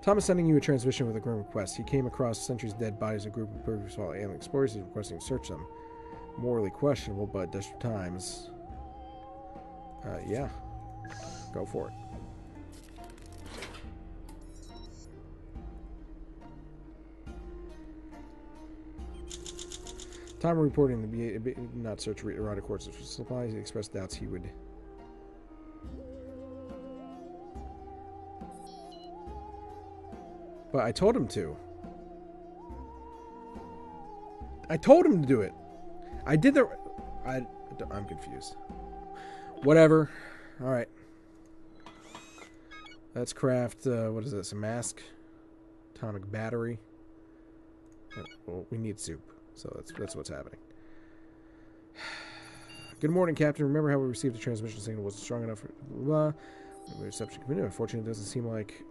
Tom is sending you a transmission with a grim request. He came across centuries dead bodies of a group of previous alien explorers. He's requesting to search them. Morally questionable, but desperate times. Yeah. Go for it. Tom reporting the not search erotic courts of supplies. He expressed doubts he would. But I told him to. I told him to do it. I did the. I'm confused. Whatever. All right. Let's craft. What is this? A mask. Atomic battery. Well, we need soup. So that's what's happening. Good morning, Captain. Remember how we received the transmission signal wasn't strong enough for blah. The reception continued. Unfortunately, it doesn't seem like.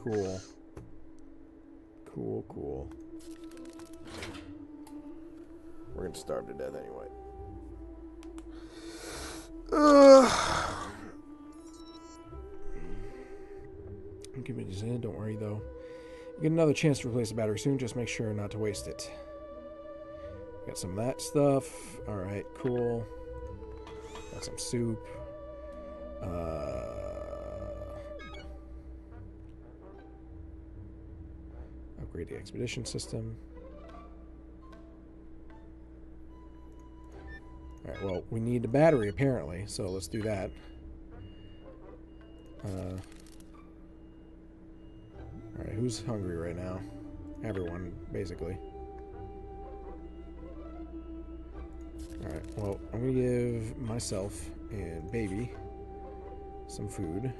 Cool. Cool. We're gonna starve to death anyway. Give me this in. Don't worry, though. You get another chance to replace the battery soon. Just make sure not to waste it. Got some of that stuff. Alright, cool. Got some soup. Upgrade the expedition system. we need a battery, apparently, so let's do that. Alright, who's hungry right now? Everyone, basically. Alright, well, I'm going to give myself and baby some food.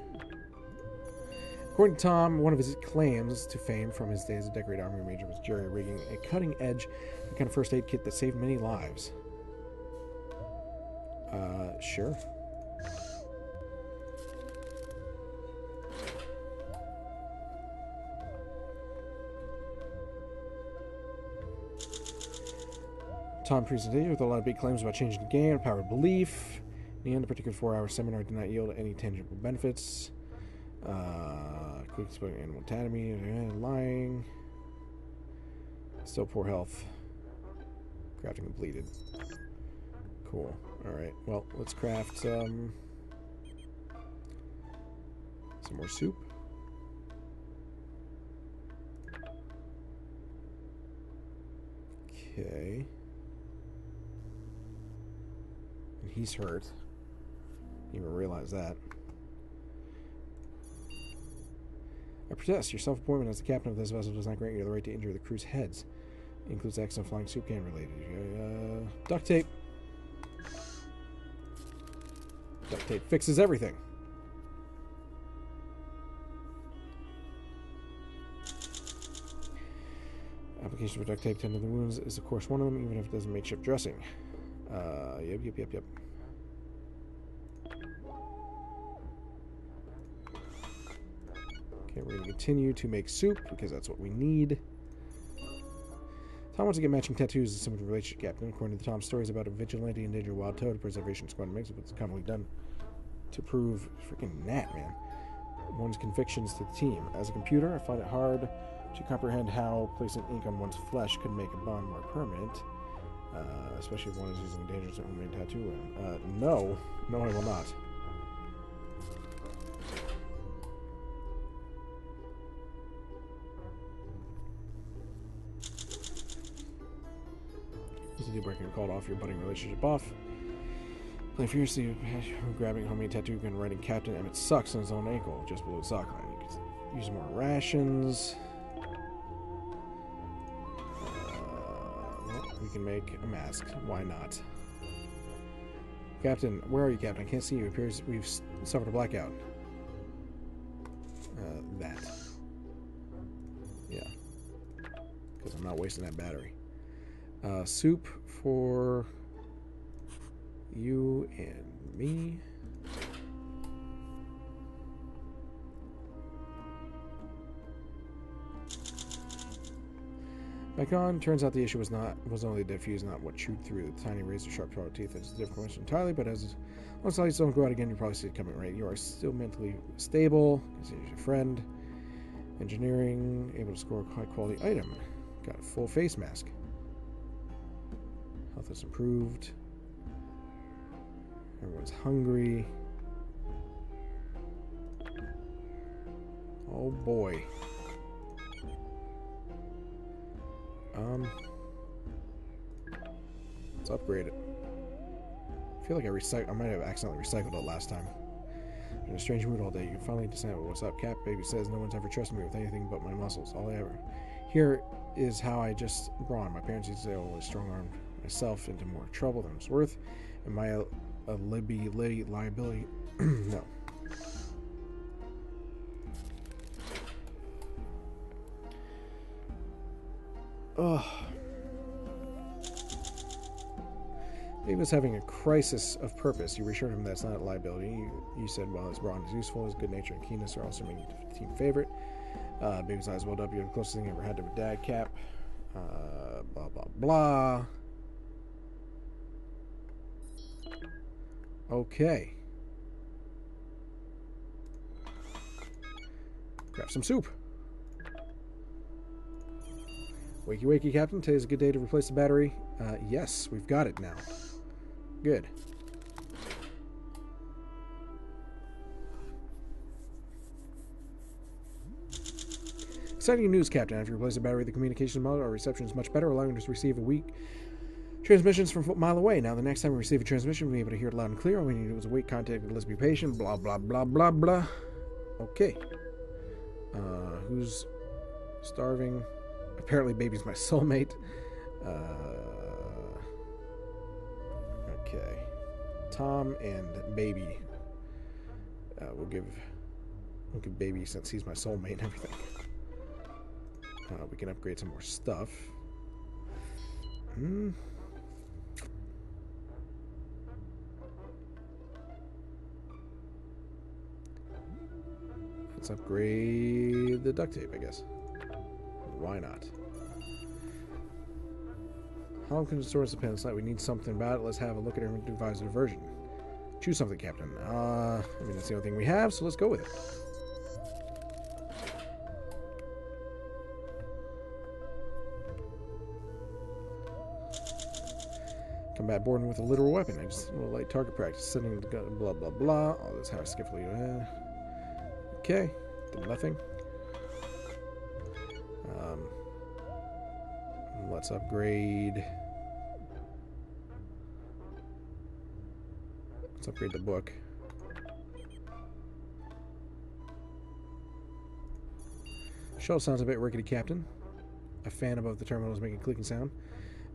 According to Tom, one of his claims to fame from his days as a decorated army major was jury-rigging a cutting-edge kind of first aid kit that saved many lives. Sure. Tom presentation with a lot of big claims about changing the game, power of belief. In the end, the particular 4-hour seminar did not yield any tangible benefits. Quick explaining animal anatomy, lying. Still poor health. Crafting completed. Cool. Alright, well, let's craft some more soup. Okay. And he's hurt. Didn't even realize that. I protest. Your self-appointment as the captain of this vessel does not grant you the right to injure the crew's heads. It includes acts of flying soup can related. Duct tape. Duct tape fixes everything. Application for duct tape to tend to the wounds is, of course, one of them, even if it doesn't make makeshift dressing. Yep. Okay, we're going to continue to make soup, because that's what we need. Tom wants to get matching tattoos as similar to relationship captain. According to Tom's stories about a vigilante endangered wild toad, a preservation squad makes what's commonly done to prove freaking gnat, man. One's convictions to the team. As a computer, I find it hard to comprehend how placing ink on one's flesh could make a bond more permanent, especially if one is using a dangerous or homemade tattoo. No, I will not. This is a deal breaker called off your budding relationship off. Play furiously, grabbing a homemade tattoo gun, writing Captain Emmett sucks on his own ankle, just below the sock line. You can use more rations. Well, we can make a mask. Why not? Captain, where are you, Captain? I can't see you. It appears we've suffered a blackout. That. Yeah. Because I'm not wasting that battery. Soup for you and me. Back on. Turns out the issue was only the fuse, not what chewed through the tiny razor sharp sharp teeth. It's a different question entirely, but as once the lights don't go out again, you probably see it coming, right? You are still mentally stable, because he's your friend. Engineering, able to score a high quality item. Got a full face mask. Health is improved. Everyone's hungry. Oh boy. Let's upgrade it. I feel like I might have accidentally recycled it last time. In a strange mood all day, you can finally decide what's up. Cap Baby says no one's ever trusted me with anything but my muscles. All I ever hear is how I just brawn. My parents used to say I always strong-armed myself into more trouble than it's worth. Am I a liability? No. Ugh. He was having a crisis of purpose. You reassured him that's not a liability. You said, well, his brawn is useful, his good nature and keenness are also making you a team favorite. Baby's eyes welled up. You're the closest thing I ever had to a dad, Cap. Blah, blah, blah. Okay. Grab some soup. Wakey, wakey, Captain. Today's a good day to replace the battery. Yes, we've got it now. Good. Exciting news, Captain. After you replace the battery, the communication model, our reception is much better, allowing us to receive a weak Transmissions from a mile away. Now, the next time we receive a transmission, we'll be able to hear it loud and clear. All we need to do is wait, contact, let's be patient, blah, blah, blah, blah, blah. Okay. Who's starving? Apparently, baby's my soulmate. Okay. Tom and baby. We'll give baby, since he's my soulmate and everything. We can upgrade some more stuff. Let's upgrade the duct tape, I guess. Why not? How long can the source depend on the site? We need something about it. Let's have a look at it and devise a version. Choose something, Captain. I mean, that's the only thing we have, so let's go with it. Combat boarding with a literal weapon. I just want light target practice. Setting the gun, blah, blah, blah. All this how skillfully. Okay. Did nothing. Let's upgrade. Let's upgrade the book. Shuttle sounds a bit rickety, Captain. A fan above the terminal is making a clicking sound.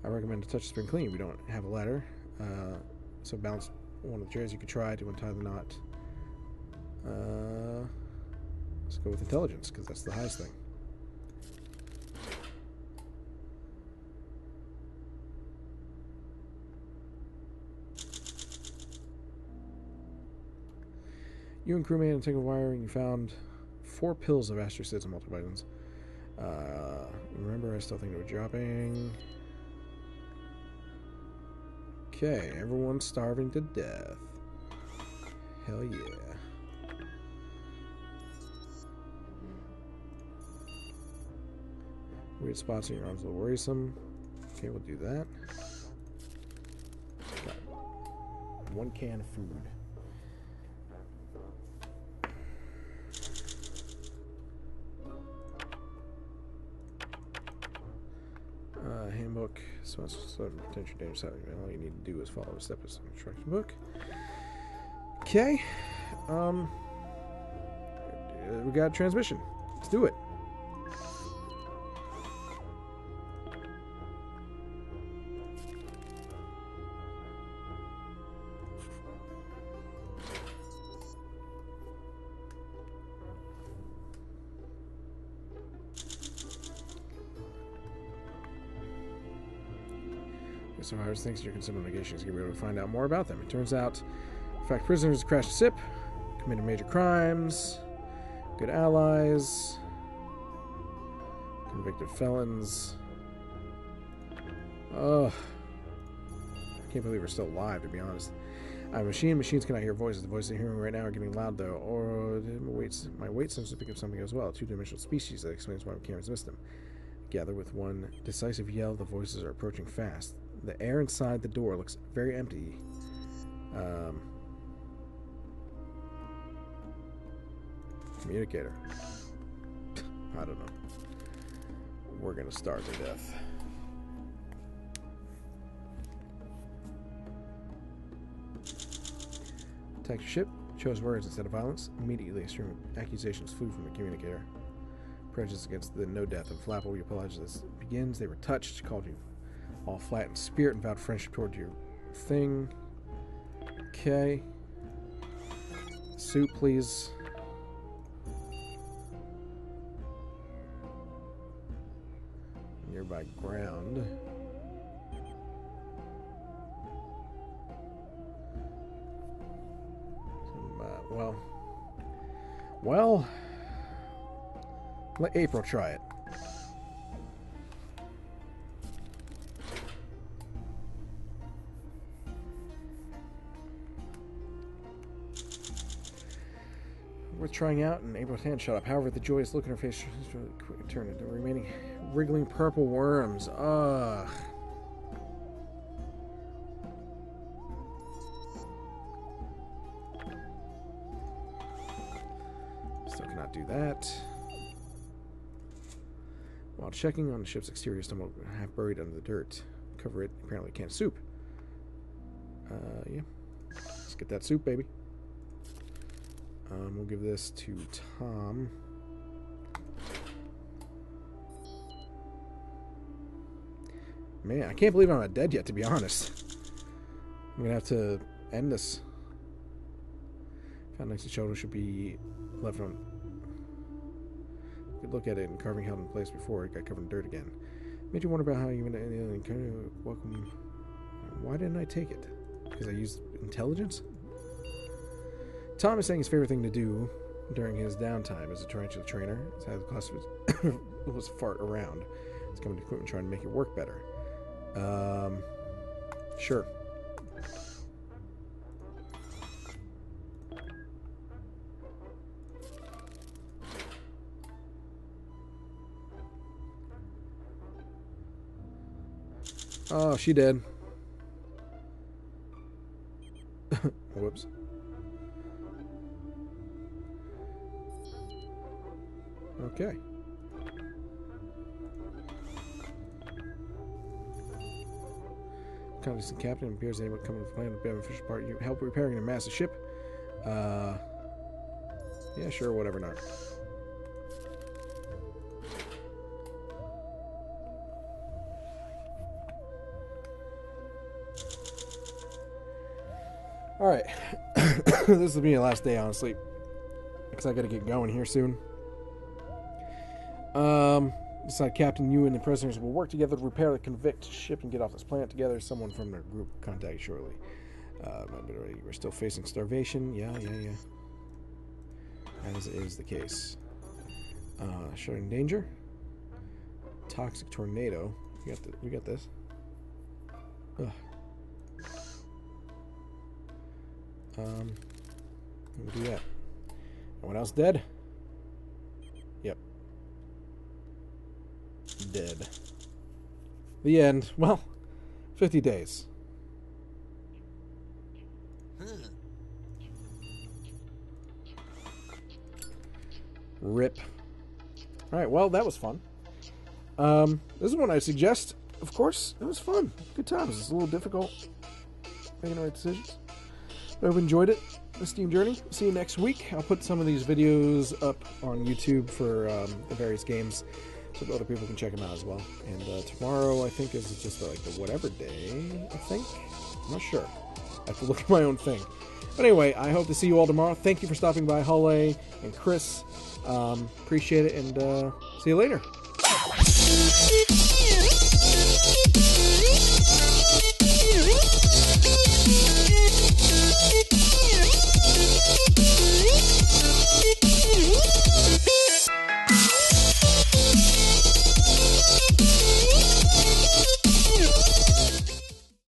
I recommend to touch the spring clean. We don't have a ladder. So balance one of the chairs. You could try to untie the knot. Let's go with intelligence, because that's the highest thing. You and crewmate and take a wiring. You found 4 pills of astrocytes and multivitamins. Remember, I still think they were dropping. Okay, everyone's starving to death. Hell yeah. Weird spots in your arms a little worrisome. Okay, we'll do that. Got 1 can of food. Handbook. So potential damage. All you need to do is follow a step of the instruction book. Okay. We got transmission. Let's do it. Survivors thinks you're considering negations. You'll be able to find out more about them. It turns out, in fact, prisoners crashed a ship, committed major crimes, good allies, convicted felons. I can't believe we're still alive, to be honest. I'm a machine. Machines cannot hear voices. The voices I'm hearing right now are getting loud, though. Or my weight seems to pick up something as well. A 2-dimensional species. That explains why we can't resist them. Gather with one decisive yell. The voices are approaching fast. The air inside the door looks very empty. Communicator. I don't know. We're gonna starve to death. Attack your ship. Chose words instead of violence. Immediately a stream of accusations flew from the communicator. Prejudice against the no death and flappable. You apologize as it begins. They were touched, called you all flat in spirit, and vowed friendship toward your thing. Okay. Soup, please. Nearby ground. Well, let April try it. Worth trying out, and April's hand shut up. However, the joyous look in her face turned into remaining wriggling purple worms. Ugh. Still cannot do that. While checking on the ship's exterior, stumbled half buried under the dirt. cover it. Apparently can't soup. Yeah. Let's get that soup, baby. We'll give this to Tom. Man, I can't believe I'm not dead yet, to be honest. I'm going to have to end this. Found next to shoulder should be left on. Good look at it and carving held in place before it got covered in dirt again. Made you wonder about how even welcome. Why didn't I take it? Because I used intelligence? Tom is saying his favorite thing to do during his downtime as a tarantula trainer is have the class was fart around. It's coming to equipment trying to make it work better. Sure. Oh, she did. Whoops. Okay. Constant captain appears able to come to the planet with official part. You help repairing a massive ship. Yeah, sure, whatever not. Alright. This will be my last day, honestly. Because I gotta get going here soon. Decide Captain, you and the prisoners will work together to repair the convict ship and get off this planet together. Someone from their group will contact you shortly. We're still facing starvation. Yeah. As is the case. Showing danger. Toxic tornado. We got this. Ugh. We'll do that. Anyone else dead? Yep. Dead. The end. Well, 50 days. Rip. Alright, well, that was fun. This is one I suggest. Of course, it was fun. Good times. It's a little difficult making the right decisions. I hope you enjoyed it, the Steam Journey. See you next week. I'll put some of these videos up on YouTube for the various games so that other people can check them out as well. And tomorrow, I think, is just like the whatever day, I think. I'm not sure. I have to look at my own thing. But anyway, I hope to see you all tomorrow. Thank you for stopping by, Hale and Chris. Appreciate it, and see you later.